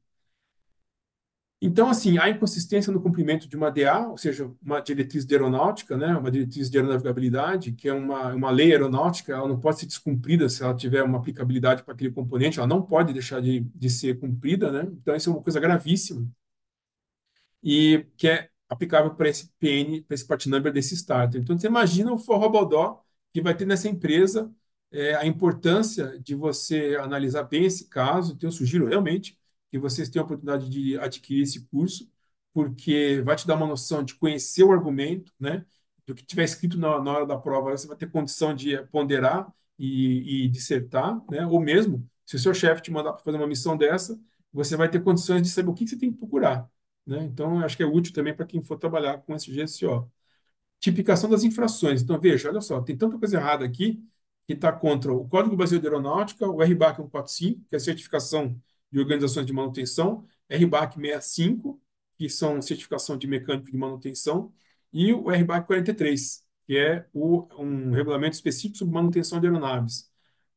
Então, assim, há inconsistência no cumprimento de uma DA, ou seja, uma diretriz de aeronáutica, né, uma diretriz de aeronavegabilidade, que é uma lei aeronáutica, ela não pode ser descumprida se ela tiver uma aplicabilidade para aquele componente, ela não pode deixar de ser cumprida, né? Então, isso é uma coisa gravíssima e que é aplicável para esse PN, para esse part number desse starter. Então, você imagina o forrobodó que vai ter nessa empresa, a importância de você analisar bem esse caso. Então, eu sugiro realmente que vocês tenham a oportunidade de adquirir esse curso, porque vai te dar uma noção de conhecer o argumento, né? Do que tiver escrito na hora da prova, você vai ter condição de ponderar e dissertar, né? Ou mesmo, se o seu chefe te mandar para fazer uma missão dessa, você vai ter condições de saber o que você tem que procurar, né? Então, eu acho que é útil também para quem for trabalhar com esse GSO. Tipificação das infrações. Então, veja, olha só, tem tanta coisa errada aqui que está contra o Código Brasileiro de Aeronáutica, o RBAC 145, que é a certificação de organizações de manutenção, RBAC 65, que são certificação de mecânico de manutenção, e o RBAC 43, que é um regulamento específico sobre manutenção de aeronaves.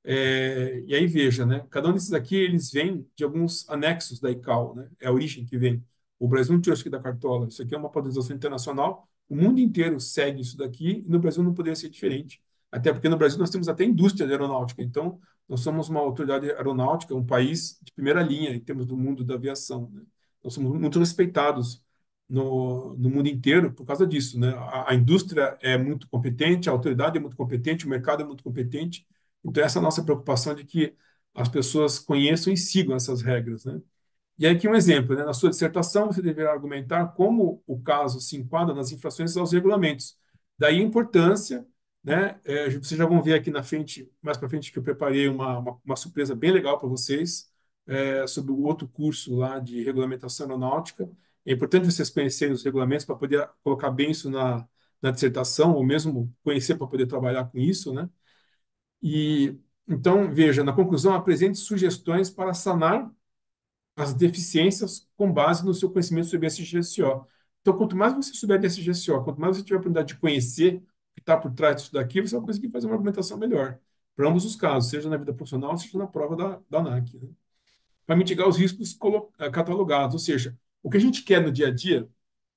E aí veja, né? Cada um desses aqui eles vêm de alguns anexos da ICAO, né? É a origem que vem. O Brasil não tirou isso aqui da cartola. Isso aqui é uma padronização internacional. O mundo inteiro segue isso daqui e no Brasil não poderia ser diferente. Até porque no Brasil nós temos até indústria de aeronáutica. Então, nós somos uma autoridade aeronáutica, um país de primeira linha em termos do mundo da aviação, né? Nós somos muito respeitados no mundo inteiro por causa disso, né? A indústria é muito competente, a autoridade é muito competente, o mercado é muito competente. Então, essa é a nossa preocupação de que as pessoas conheçam e sigam essas regras, né? E aí aqui um exemplo, né? Na sua dissertação, você deverá argumentar como o caso se enquadra nas infrações aos regulamentos. Daí a importância, né? Vocês já vão ver aqui na frente, mais para frente, que eu preparei uma surpresa bem legal para vocês, sobre o outro curso lá de regulamentação aeronáutica. É importante vocês conhecerem os regulamentos para poder colocar bem isso na dissertação, ou mesmo conhecer para poder trabalhar com isso, né? E Então, veja, na conclusão, apresente sugestões para sanar as deficiências com base no seu conhecimento sobre SGSO. Então, quanto mais você souber de SGSO, quanto mais você tiver a oportunidade de conhecer o que está por trás disso daqui, você vai conseguir fazer uma argumentação melhor para ambos os casos, seja na vida profissional, seja na prova da ANAC, né? Para mitigar os riscos catalogados. Ou seja, o que a gente quer no dia a dia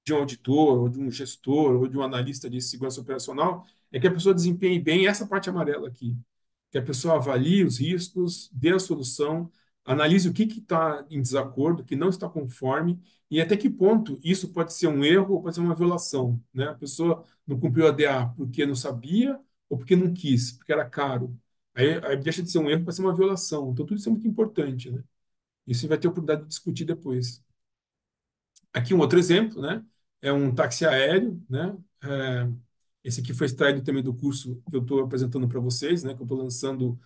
de um auditor, ou de um gestor, ou de um analista de segurança operacional, é que a pessoa desempenhe bem essa parte amarela aqui, que a pessoa avalie os riscos, dê a solução, analise o que está em desacordo, o que não está conforme, e até que ponto isso pode ser um erro ou pode ser uma violação, né? A pessoa não cumpriu a DA porque não sabia ou porque não quis, porque era caro. Aí deixa de ser um erro para ser uma violação. Então, tudo isso é muito importante, né? Isso vai ter oportunidade de discutir depois. Aqui um outro exemplo, né? É um táxi aéreo, né? Esse aqui foi extraído também do curso que eu estou apresentando para vocês, né? Que eu estou lançando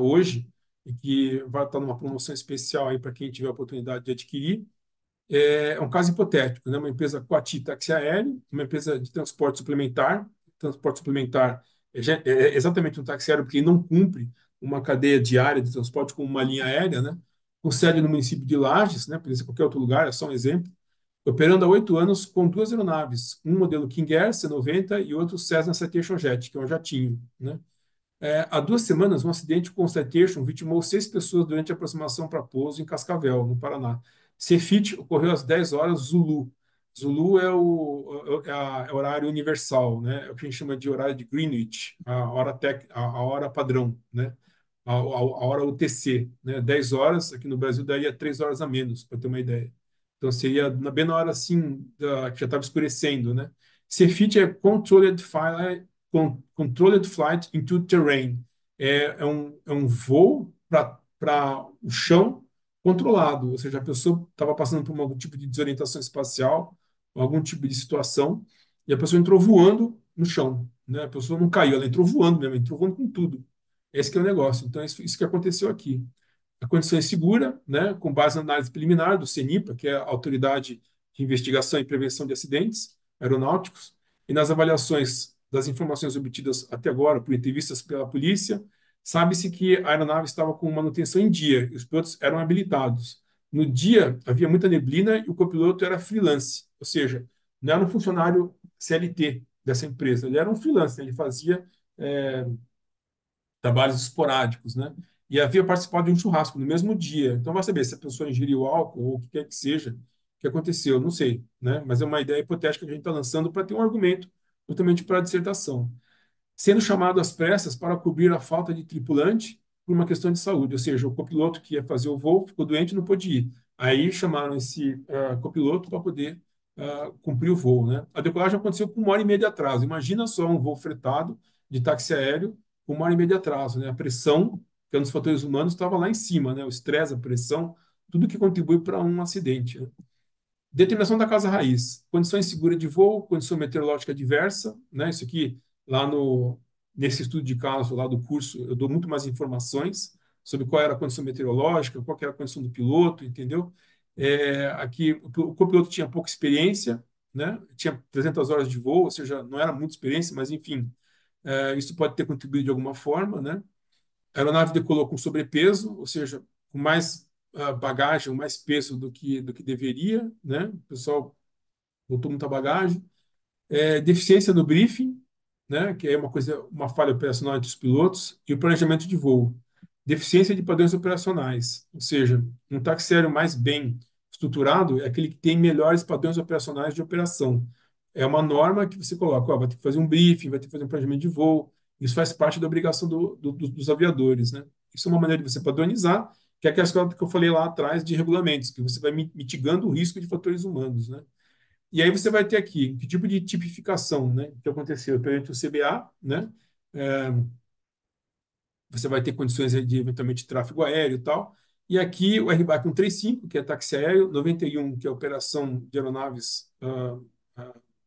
hoje e que vai estar numa promoção especial aí para quem tiver a oportunidade de adquirir. É um caso hipotético, né? Uma empresa Coati Táxi Aéreo, uma empresa de transporte suplementar. Transporte suplementar é exatamente um táxi aéreo porque ele não cumpre uma cadeia diária de transporte como uma linha aérea, né? Com sede no município de Lages, né? Poderia ser qualquer outro lugar, é só um exemplo. Operando há 8 anos com duas aeronaves, um modelo King Air C-90 e outro Cessna Citation Jet, que é um jatinho, né? Há 2 semanas, um acidente com o Citation vitimou 6 pessoas durante a aproximação para pouso em Cascavel, no Paraná. Cefit ocorreu às 10 horas Zulu. Zulu é horário universal, né? É o que a gente chama de horário de Greenwich, a hora padrão, né? A hora UTC, né? 10 horas, aqui no Brasil daria 3 horas a menos, para ter uma ideia. Então seria bem na hora assim que já estava escurecendo, né? Cefit é Controlled Flight into Terrain. É um voo para o chão controlado, ou seja, a pessoa estava passando por algum tipo de desorientação espacial, algum tipo de situação, e a pessoa entrou voando no chão, né? A pessoa não caiu, ela entrou voando mesmo, entrou voando com tudo. Esse que é o negócio. Então, é isso que aconteceu aqui. A condição é segura, né, com base na análise preliminar do CENIPA, que é a Autoridade de Investigação e Prevenção de Acidentes Aeronáuticos, e nas avaliações das informações obtidas até agora por entrevistas pela polícia, sabe-se que a aeronave estava com manutenção em dia e os pilotos eram habilitados. No dia, havia muita neblina e o copiloto era freelance, ou seja, não era um funcionário CLT dessa empresa, ele era um freelance, né, ele fazia é, trabalhos esporádicos, né? E havia participado de um churrasco no mesmo dia. Então, vai saber se a pessoa ingeriu álcool ou o que quer que seja que aconteceu, não sei, né? Mas é uma ideia hipotética que a gente está lançando para ter um argumento, justamente para a dissertação. Sendo chamado às pressas para cobrir a falta de tripulante por uma questão de saúde, ou seja, o copiloto que ia fazer o voo ficou doente e não pôde ir. Aí chamaram esse copiloto para poder cumprir o voo, né? A decolagem aconteceu com 1 hora e meia de atraso. Imagina só um voo fretado de táxi aéreo com 1 hora e meia de atraso, né? A pressão, que é um dos fatores humanos, estava lá em cima, né? O estresse, a pressão, tudo que contribui para um acidente, né? Determinação da casa raiz, condições seguras de voo, condição meteorológica adversa, né? Isso aqui, lá nesse estudo de caso lá do curso, eu dou muito mais informações sobre qual era a condição meteorológica, qual que era a condição do piloto, entendeu? Aqui, o copiloto tinha pouca experiência, né? Tinha 300 horas de voo, ou seja, não era muita experiência, mas enfim, isso pode ter contribuído de alguma forma, né? A aeronave decolou com sobrepeso, ou seja, com mais bagagem, mais peso do que deveria, né? O pessoal botou muita bagagem. Deficiência no briefing, né? Que é uma falha operacional dos pilotos, e o planejamento de voo. Deficiência de padrões operacionais, ou seja, um táxi aéreo mais bem estruturado é aquele que tem melhores padrões operacionais de operação. É uma norma que você coloca, ó, vai ter que fazer um briefing, vai ter que fazer um planejamento de voo. Isso faz parte da obrigação dos aviadores, né? Isso é uma maneira de você padronizar, que é aquela coisa que eu falei lá atrás de regulamentos, que você vai mitigando o risco de fatores humanos, né? E aí você vai ter aqui que tipo de tipificação, né, que aconteceu perante o CBA, né? É, Você vai ter condições aí de eventualmente tráfego aéreo e tal. E aqui o RBAC 135, que é táxi aéreo, 91, que é operação de aeronaves,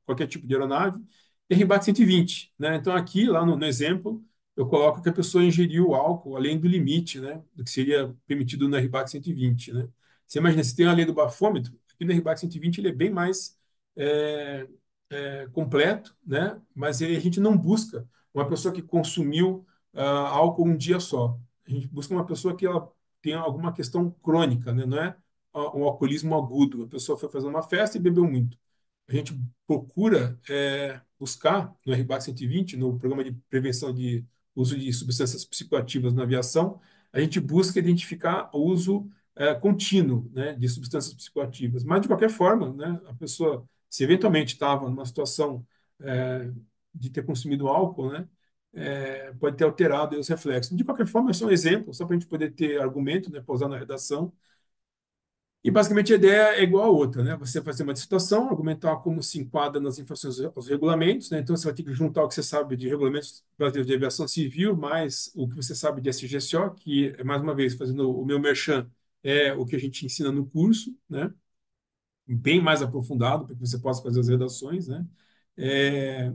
qualquer tipo de aeronave, e RBAC 120, né? Então aqui, lá no exemplo, eu coloco que a pessoa ingeriu álcool além do limite, né, do que seria permitido no RBAC 120, né? Você imagina, se tem a lei do bafômetro, aqui no RBAC 120 ele é bem mais é, completo, né? Mas a gente não busca uma pessoa que consumiu álcool um dia só. a gente busca uma pessoa que ela tenha alguma questão crônica, né? Não é um alcoolismo agudo. A pessoa foi fazer uma festa e bebeu muito. A gente procura buscar no RBAC 120, no programa de prevenção de uso de substâncias psicoativas na aviação, a gente busca identificar o uso contínuo, né, de substâncias psicoativas. Mas, de qualquer forma, né, a pessoa, se eventualmente estava numa situação de ter consumido álcool, né, pode ter alterado aí os reflexos. De qualquer forma, é só um exemplo, só para a gente poder ter argumento, né, para usar na redação. E basicamente a ideia é igual a outra, né? Você fazer uma dissertação, argumentar como se enquadra nas infrações aos regulamentos, né? Então você vai ter que juntar o que você sabe de regulamentos brasileiros de aviação civil, mais o que você sabe de SGCO, que é, mais uma vez, fazendo o meu merchan, é o que a gente ensina no curso, né? Bem mais aprofundado, para que você possa fazer as redações, né?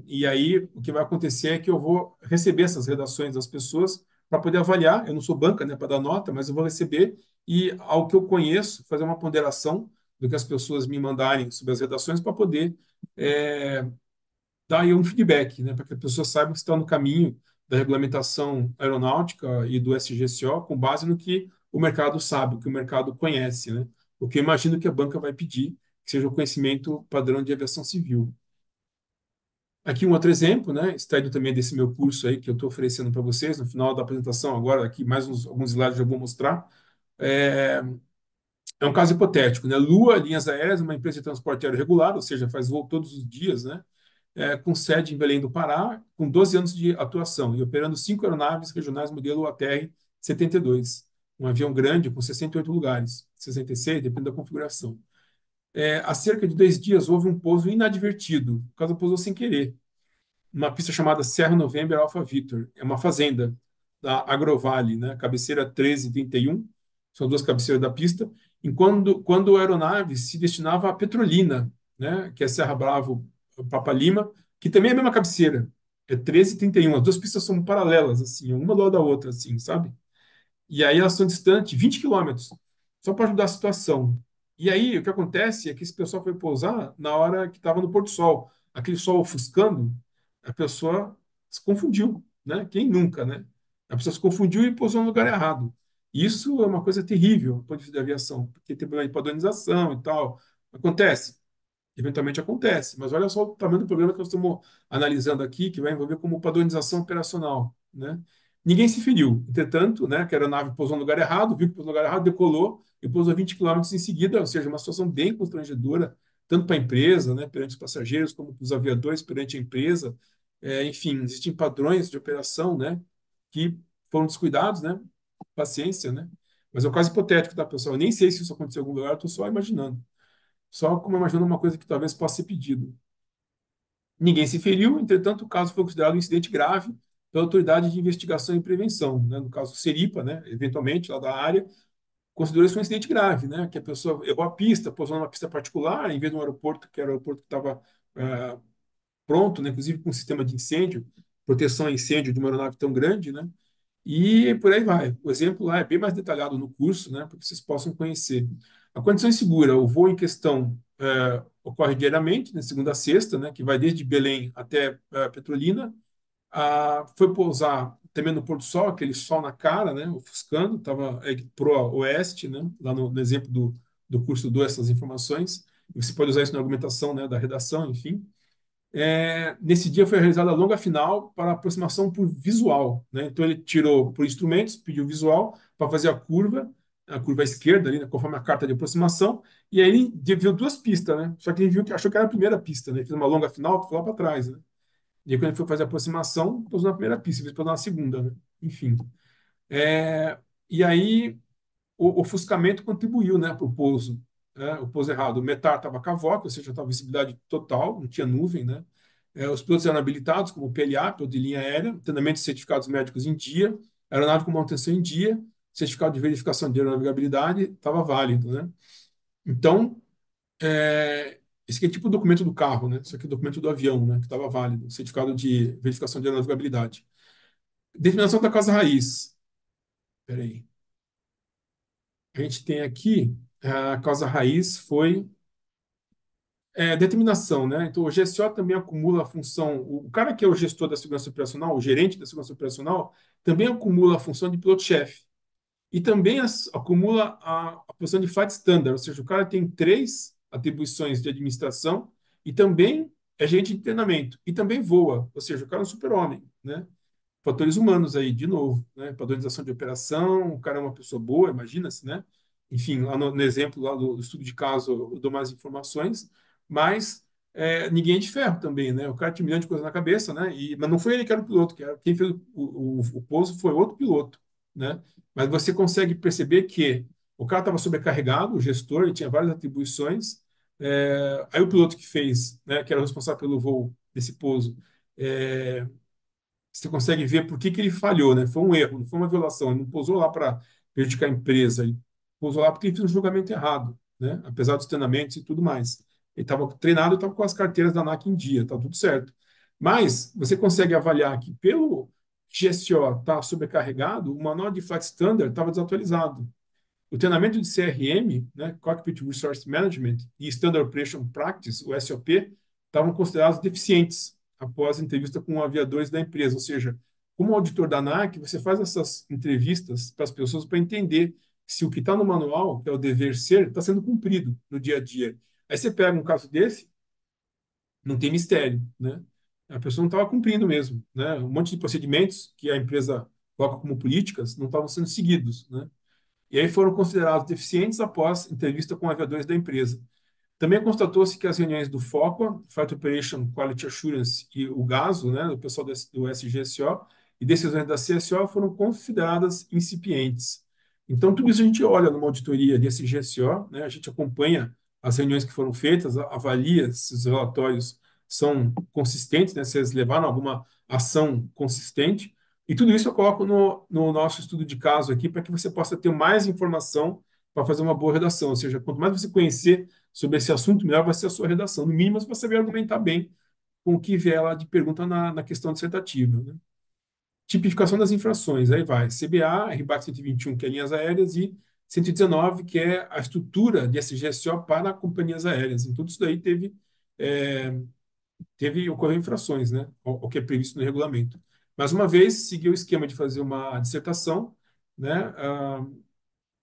E aí, o que vai acontecer é que eu vou receber essas redações das pessoas para poder avaliar. Eu não sou banca, né, para dar nota, mas eu vou receber e, ao que eu conheço, fazer uma ponderação do que as pessoas me mandarem sobre as redações para poder é, dar aí um feedback, né, para que a pessoa saiba que está no caminho da regulamentação aeronáutica e do SGCO com base no que o mercado sabe, o que o mercado conhece, né? O que eu imagino que a banca vai pedir, que seja o conhecimento padrão de aviação civil. Aqui um outro exemplo, né, extraído também desse meu curso aí que eu estou oferecendo para vocês, no final da apresentação agora, aqui mais alguns slides eu vou mostrar. É, é um caso hipotético, né? Lua Linhas Aéreas, uma empresa de transporte aéreo regular, ou seja, faz voo todos os dias, né? Com sede em Belém do Pará, com 12 anos de atuação e operando 5 aeronaves regionais modelo ATR-72, um avião grande com 68 lugares, 66, depende da configuração. Há cerca de 2 dias houve um pouso inadvertido, o caso pousou sem querer, uma pista chamada Serra November Alpha Victor. É uma fazenda da Agrovale, né? Cabeceira 1331, são duas cabeceiras da pista. Quando a aeronave se destinava a Petrolina, né? Que é Serra Bravo Papa Lima, que também é a mesma cabeceira. É 1331. As duas pistas são paralelas, assim, uma do lado da outra, assim, sabe? E aí elas são distantes 20 quilômetros, só para ajudar a situação. E aí o que acontece é que esse pessoal foi pousar na hora que estava no pôr do sol. Aquele sol ofuscando, a pessoa se confundiu, né? Quem nunca, né? A pessoa se confundiu e pousou no lugar errado. Isso é uma coisa terrível do ponto de vista da aviação, porque tem problema de padronização e tal. Acontece. Eventualmente acontece, mas olha só o tamanho do problema que nós estamos analisando aqui, que vai envolver como padronização operacional, né? Ninguém se feriu. Entretanto, né, que a aeronave pousou no lugar errado, viu que pousou no lugar errado, decolou e pousou 20 quilômetros em seguida, ou seja, uma situação bem constrangedora, tanto para a empresa, né, perante os passageiros, como para os aviadores perante a empresa. Enfim, existem padrões de operação, né, que foram descuidados, né? Paciência, né? Mas é um caso hipotético, tá, pessoal? Eu nem sei se isso aconteceu em algum lugar, estou só imaginando. Só como imaginando uma coisa que talvez possa ser pedido. Ninguém se feriu, entretanto, o caso foi considerado um incidente grave pela Autoridade de Investigação e Prevenção, né? No caso, Seripa, né? Eventualmente, lá da área, considerou isso um incidente grave, né? Que a pessoa errou a pista, pousou numa pista particular, em vez de um aeroporto, que era o aeroporto que estava pronto, né? Inclusive com um sistema de incêndio, proteção a incêndio de uma aeronave tão grande, né? E por aí vai. O exemplo lá é bem mais detalhado no curso, né, para que vocês possam conhecer. A condição insegura, o voo em questão ocorre diariamente, né, segunda a sexta, né, que vai desde Belém até Petrolina. Foi pousar também no pôr do sol, aquele sol na cara, né, ofuscando, estava pro oeste, né, lá no exemplo do curso dou essas informações. E você pode usar isso na argumentação, né, da redação, enfim. Nesse dia foi realizada a longa final para aproximação por visual, né? Então ele tirou por instrumentos, pediu visual para fazer a curva esquerda ali, né, conforme a carta de aproximação, e aí ele viu duas pistas, né? Só que ele viu que achou que era a primeira pista, né? Ele fez uma longa final, foi lá para trás, né? E aí, quando ele foi fazer a aproximação, pousou na primeira pista, depois pousou na segunda, né? Enfim. E aí o ofuscamento contribuiu, né, para o pouso, né, o pouso errado. O METAR estava cavoca, ou seja, estava visibilidade total, não tinha nuvem, né? Os pilotos eram habilitados como PLA, piloto de linha aérea, treinamento de certificados médicos em dia, aeronave com manutenção em dia, certificado de verificação de aeronavegabilidade estava válido, né? Então, esse aqui é tipo o documento do carro, né? Isso aqui é o documento do avião, né? Que estava válido, certificado de verificação de aeronavegabilidade. Determinação da causa raiz. Espera aí. A gente tem aqui a causa raiz foi determinação, né? Então, o GSO também acumula a função, o cara que é o gestor da segurança operacional, o gerente da segurança operacional, também acumula a função de piloto-chefe. E também acumula a posição de flight standard, ou seja, o cara tem três atribuições de administração e também é gerente de treinamento e também voa, ou seja, o cara é um super-homem, né? Fatores humanos aí, de novo, né? Padronização de operação, o cara é uma pessoa boa, imagina-se, né? Enfim, lá no exemplo lá do estudo de caso, eu dou mais informações, mas ninguém é de ferro também, né? O cara tinha um milhão de coisas na cabeça, né? Mas não foi ele que era o piloto, quem fez o pouso foi outro piloto, né? Mas você consegue perceber que o cara estava sobrecarregado, o gestor, ele tinha várias atribuições, aí o piloto que fez, né, que era o responsável pelo voo desse pouso, é, você consegue ver por que ele falhou, né? Foi um erro, não foi uma violação. Ele não pousou lá para prejudicar a empresa, ele pousou lá porque ele fez um julgamento errado, né? Apesar dos treinamentos e tudo mais. Ele estava treinado, estava com as carteiras da ANAC em dia, estava tudo certo. Mas você consegue avaliar que pelo GSO estar sobrecarregado, o manual de Flight Standard estava desatualizado. O treinamento de CRM, né, Cockpit Resource Management e Standard Operation Practice, o SOP, estavam considerados deficientes após a entrevista com aviadores da empresa. Ou seja, como auditor da ANAC, você faz essas entrevistas para as pessoas para entender se o que está no manual, que é o dever ser, está sendo cumprido no dia a dia. Aí você pega um caso desse, não tem mistério, né? A pessoa não estava cumprindo mesmo, né? Um monte de procedimentos que a empresa coloca como políticas não estavam sendo seguidos, né? E aí foram considerados deficientes após entrevista com aviadores da empresa. Também constatou-se que as reuniões do FOCA, Flight Operation Quality Assurance, e o GASO, né, do pessoal do SGSO, e decisões da CSO foram consideradas incipientes. Então, tudo isso a gente olha numa auditoria de SGSO, né, a gente acompanha as reuniões que foram feitas, avalia se os relatórios são consistentes, né, se eles levaram alguma ação consistente, e tudo isso eu coloco no nosso estudo de caso aqui para que você possa ter mais informação para fazer uma boa redação. Ou seja, quanto mais você conhecer sobre esse assunto, melhor vai ser a sua redação. No mínimo, você vai saber argumentar bem com o que vier lá de pergunta na questão dissertativa, né? Tipificação das infrações, aí vai CBA, RBAC 121, que é linhas aéreas, e 119, que é a estrutura de SGSO para companhias aéreas. Então, tudo isso daí é, ocorreu infrações, né? O que é previsto no regulamento. Mais uma vez, seguiu o esquema de fazer uma dissertação, né?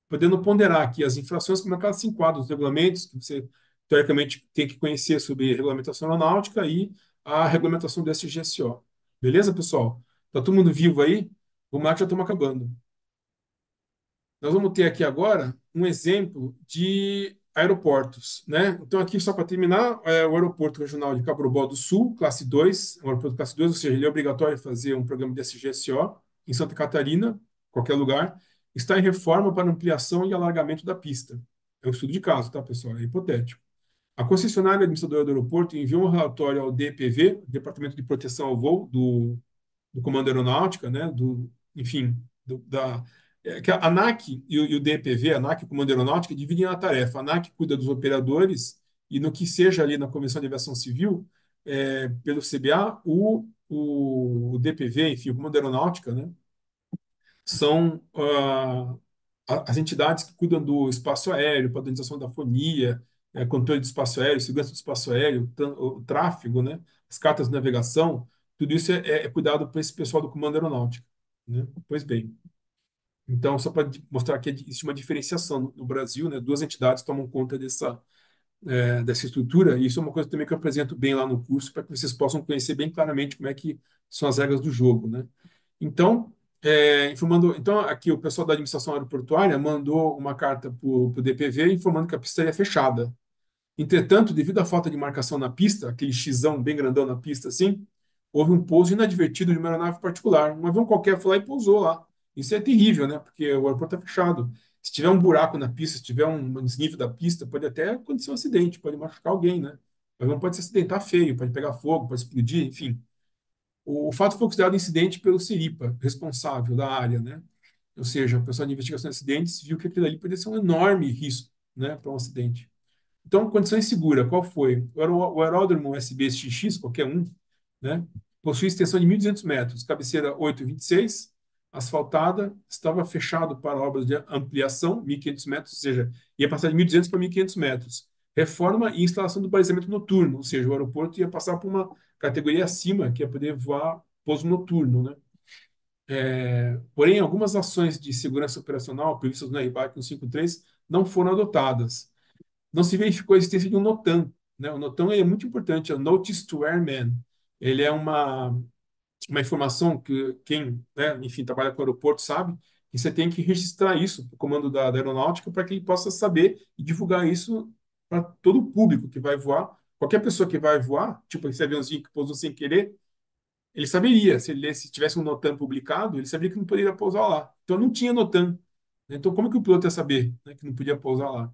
Podendo ponderar aqui as infrações, como é que elas se enquadram nos regulamentos, que você, teoricamente, tem que conhecer sobre regulamentação aeronáutica e a regulamentação do SGSO. Beleza, pessoal? Tá todo mundo vivo aí? Vamos lá que já estamos acabando. Nós vamos ter aqui agora um exemplo de aeroportos, né? Então, aqui, só para terminar, o aeroporto regional de Cabrobó do Sul, classe 2, um aeroporto classe 2, ou seja, ele é obrigatório fazer um programa de SGSO em Santa Catarina, qualquer lugar, está em reforma para ampliação e alargamento da pista. É um estudo de caso, tá, pessoal? É hipotético. A concessionária administradora do aeroporto enviou um relatório ao DPV, Departamento de Proteção ao Voo, do Comando Aeronáutica, né, enfim, que a ANAC e o DPV, a ANAC e o Comando Aeronáutica, dividem a tarefa. A ANAC cuida dos operadores e no que seja ali na Convenção de Aviação Civil, pelo CBA, o DPV, enfim, o Comando Aeronáutica, né, são as entidades que cuidam do espaço aéreo, padronização da fonia, controle do espaço aéreo, segurança do espaço aéreo, o tráfego, né, as cartas de navegação, tudo isso é cuidado por esse pessoal do Comando Aeronáutico, né? Pois bem, então só para mostrar que existe uma diferenciação no Brasil, né? Duas entidades tomam conta dessa estrutura, e isso é uma coisa também que eu apresento bem lá no curso, para que vocês possam conhecer bem claramente como é que são as regras do jogo, né? Então, então aqui o pessoal da administração aeroportuária mandou uma carta para o DPV informando que a pista estaria fechada. Entretanto, devido à falta de marcação na pista, aquele xizão bem grandão na pista assim, houve um pouso inadvertido de uma aeronave particular. Um avião qualquer foi lá e pousou lá. Isso é terrível, né? Porque o aeroporto está fechado. Se tiver um buraco na pista, se tiver um desnível da pista, pode até acontecer um acidente, pode machucar alguém, né? O avião pode se acidentar feio, pode pegar fogo, pode explodir, enfim. O fato foi considerado incidente pelo CIRIPA, responsável da área, né? Ou seja, o pessoal de investigação de acidentes viu que aquilo ali poderia ser um enorme risco, né, para um acidente. Então, condição insegura, qual foi? O aeródromo SBXX, qualquer um, né, possui extensão de 1.200 metros, cabeceira 8,26, asfaltada, estava fechado para obras de ampliação, 1.500 metros, ou seja, ia passar de 1.200 para 1.500 metros. reforma e instalação do balizamento noturno, ou seja, o aeroporto ia passar por uma categoria acima, que ia poder voar pouso noturno, né? Porém, algumas ações de segurança operacional previstas no RBAC 153 não foram adotadas. Não se verificou a existência de um NOTAM, né? O NOTAM é muito importante, é o Notice to Airmen. Ele é uma informação que quem, né, enfim, trabalha com o aeroporto sabe que você tem que registrar isso para o comando da aeronáutica para que ele possa saber e divulgar isso para todo o público que vai voar. Qualquer pessoa que vai voar, tipo esse aviãozinho que pousou sem querer, ele saberia, se tivesse um NOTAM publicado, ele saberia que não poderia pousar lá. Então não tinha NOTAM. Né? Então como que o piloto ia saber, né, que não podia pousar lá?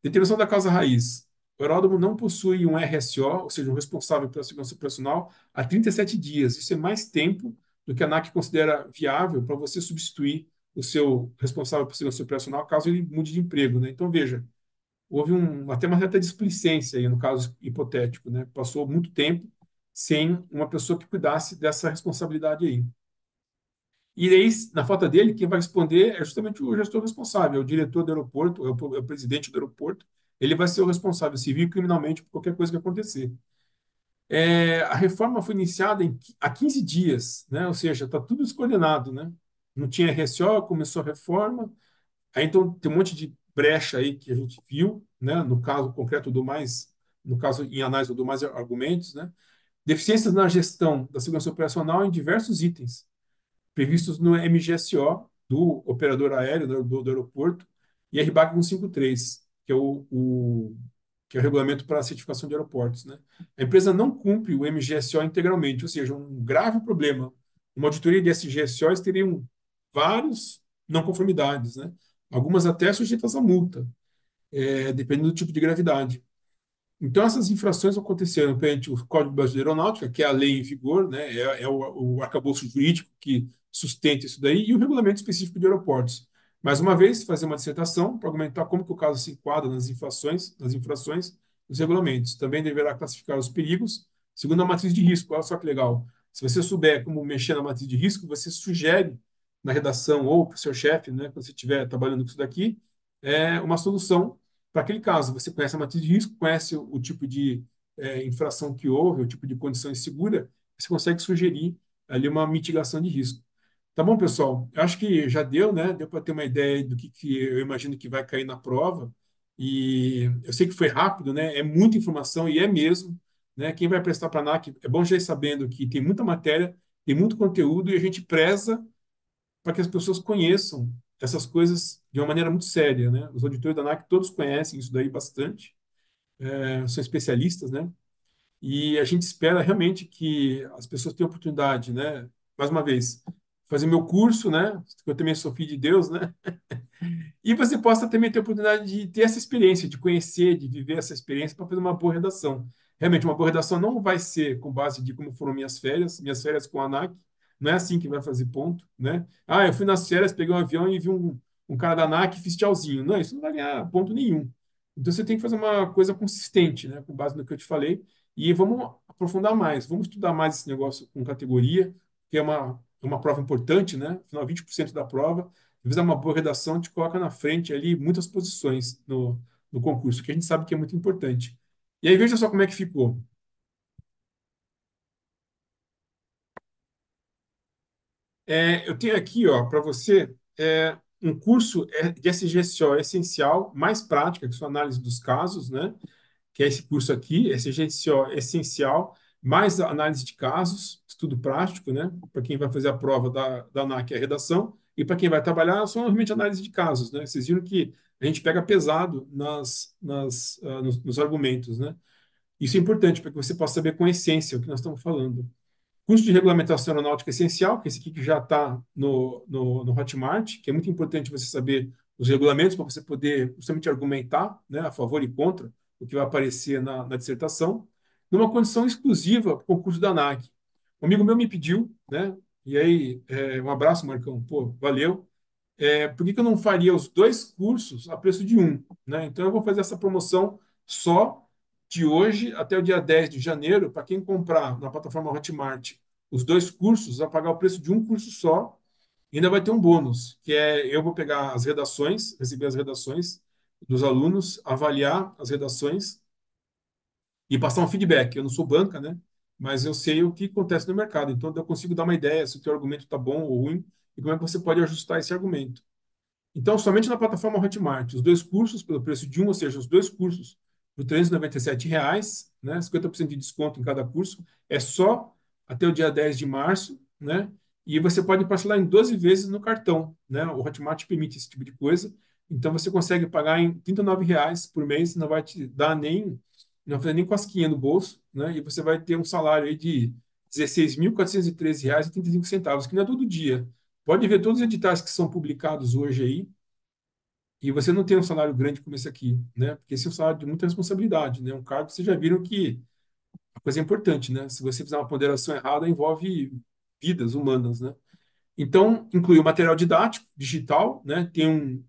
Determinação da causa raiz. O aeródromo não possui um RSO, ou seja, um responsável pela segurança operacional, há 37 dias. Isso é mais tempo do que a ANAC considera viável para você substituir o seu responsável por segurança operacional caso ele mude de emprego, né? Então, veja, houve até uma certa displicência aí no caso hipotético, né? Passou muito tempo sem uma pessoa que cuidasse dessa responsabilidade aí. E aí, na falta dele, quem vai responder é justamente o gestor responsável, é o diretor do aeroporto, é o presidente do aeroporto. Ele vai ser o responsável civil e criminalmente por qualquer coisa que acontecer. A reforma foi iniciada há 15 dias, né? Ou seja, está tudo descoordenado, né? Não tinha RSO, começou a reforma, aí então tem um monte de brecha aí que a gente viu, né? No caso concreto do mais, no caso em análise do mais argumentos, né? Deficiências na gestão da segurança operacional em diversos itens previstos no MGSO do operador aéreo do aeroporto e RBAC 153, que é que é o regulamento para a certificação de aeroportos, né? A empresa não cumpre o MGSO integralmente, ou seja, um grave problema. Uma auditoria de SGSOs teriam vários não conformidades, né? Algumas até sujeitas a multa, dependendo do tipo de gravidade. Então, essas infrações aconteceram perante o Código Brasileiro de Aeronáutica, que é a lei em vigor, né, é o arcabouço jurídico que sustenta isso daí, e o regulamento específico de aeroportos. Mais uma vez, fazer uma dissertação para argumentar como que o caso se enquadra nas infrações dos regulamentos. Também deverá classificar os perigos segundo a matriz de risco. Olha só que legal. Se você souber como mexer na matriz de risco, você sugere na redação ou para o seu chefe, né, quando você estiver trabalhando com isso daqui, uma solução para aquele caso. Você conhece a matriz de risco, conhece o tipo de infração que houve, o tipo de condição insegura, você consegue sugerir ali uma mitigação de risco. Tá bom, pessoal? Eu acho que já deu, né? Deu para ter uma ideia do que eu imagino que vai cair na prova. E eu sei que foi rápido, né? É muita informação e é mesmo, né? Quem vai prestar para a ANAC é bom já ir sabendo que tem muita matéria, tem muito conteúdo e a gente preza para que as pessoas conheçam essas coisas de uma maneira muito séria, né? Os auditores da ANAC todos conhecem isso daí bastante, são especialistas, né? E a gente espera realmente que as pessoas tenham oportunidade, né? Mais uma vez, fazer meu curso, né? Eu também sou filho de Deus, né? E você possa também ter a oportunidade de ter essa experiência, de conhecer, de viver essa experiência para fazer uma boa redação. Realmente, uma boa redação não vai ser com base de como foram minhas férias com a ANAC. Não é assim que vai fazer ponto, né? Ah, eu fui nas férias, peguei um avião e vi um cara da ANAC e fiz tchauzinho. Não, isso não vai ganhar ponto nenhum. Então, você tem que fazer uma coisa consistente, né? Com base no que eu te falei. E vamos aprofundar mais, vamos estudar mais esse negócio com categoria, que é uma prova importante, né? Afinal, 20% da prova fizer uma boa redação, te coloca na frente ali muitas posições no concurso, que a gente sabe que é muito importante. E aí veja só como é que ficou. Eu tenho aqui, ó, para você, um curso de SGSO essencial, mais prática, que são análise dos casos, né? Que é esse curso aqui, SGSO essencial, mais análise de casos, estudo prático, né? Para quem vai fazer a prova da ANAC, é a redação, e para quem vai trabalhar, são realmente análise de casos, né? Vocês viram que a gente pega pesado nos argumentos, né? Isso é importante para que você possa saber com essência o que nós estamos falando. Curso de regulamentação aeronáutica essencial, que é esse aqui que já está no Hotmart, que é muito importante você saber os regulamentos para você poder justamente argumentar, né, a favor e contra o que vai aparecer na dissertação, numa condição exclusiva para o concurso da ANAC. Um amigo meu me pediu, né, e aí, um abraço, Marcão, pô, valeu. Por que que eu não faria os dois cursos a preço de um, né? Então, eu vou fazer essa promoção só de hoje até o dia 10 de janeiro, para quem comprar na plataforma Hotmart os dois cursos, vai pagar o preço de um curso só, e ainda vai ter um bônus, que é eu vou pegar as redações, receber as redações dos alunos, avaliar as redações e passar um feedback. Eu não sou banca, né? Mas eu sei o que acontece no mercado, então eu consigo dar uma ideia se o teu argumento está bom ou ruim e como é que você pode ajustar esse argumento. Então, somente na plataforma Hotmart, os dois cursos pelo preço de um, ou seja, os dois cursos por R$ 397, né, 50% de desconto em cada curso, é só até o dia 10 de março, né? E você pode parcelar em 12 vezes no cartão, né? O Hotmart permite esse tipo de coisa. Então você consegue pagar em R$ 39 por mês, não vai te dar nem, não vai fazer nem cosquinha no bolso, né? E você vai ter um salário aí de R$ 16.413,35, que não é todo dia. Pode ver todos os editais que são publicados hoje aí, e você não tem um salário grande como esse aqui, né? Porque esse é um salário de muita responsabilidade, né? Um cargo, vocês já viram que a coisa é importante, né? Se você fizer uma ponderação errada, envolve vidas humanas, né? Então, inclui o material didático, digital, né? Tem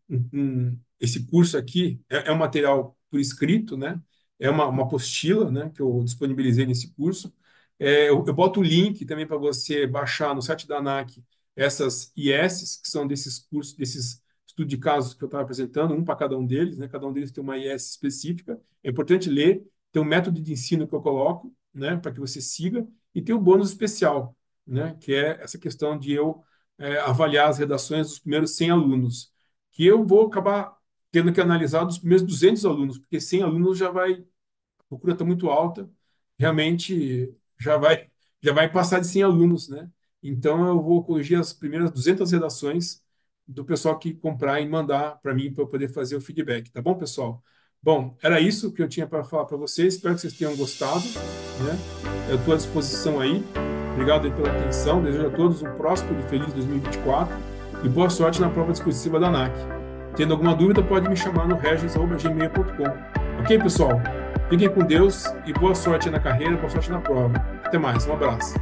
esse curso aqui é um material por escrito, né? É uma apostila, né? Que eu disponibilizei nesse curso. Eu boto o link também para você baixar no site da ANAC essas IESs, que são desses cursos, desses estudos de casos que eu estava apresentando, um para cada um deles, né? Cada um deles tem uma IES específica. É importante ler. Tem um método de ensino que eu coloco, né? Para que você siga. E tem o bônus especial, né? Que é essa questão de eu avaliar as redações dos primeiros 100 alunos, que eu vou acabar tendo que analisar dos primeiros 200 alunos, porque 100 alunos já vai, a procura está muito alta, realmente já vai passar de 100 alunos, né? Então eu vou corrigir as primeiras 200 redações do pessoal que comprar e mandar para mim para eu poder fazer o feedback, tá bom, pessoal? Bom, era isso que eu tinha para falar para vocês. Espero que vocês tenham gostado, né? Eu estou à disposição aí. Obrigado aí pela atenção. Desejo a todos um próspero e feliz 2024 e boa sorte na prova discursiva da ANAC. Tendo alguma dúvida, pode me chamar no regis@gmail.com. Ok, pessoal? Fiquem com Deus e boa sorte na carreira, boa sorte na prova. Até mais, um abraço.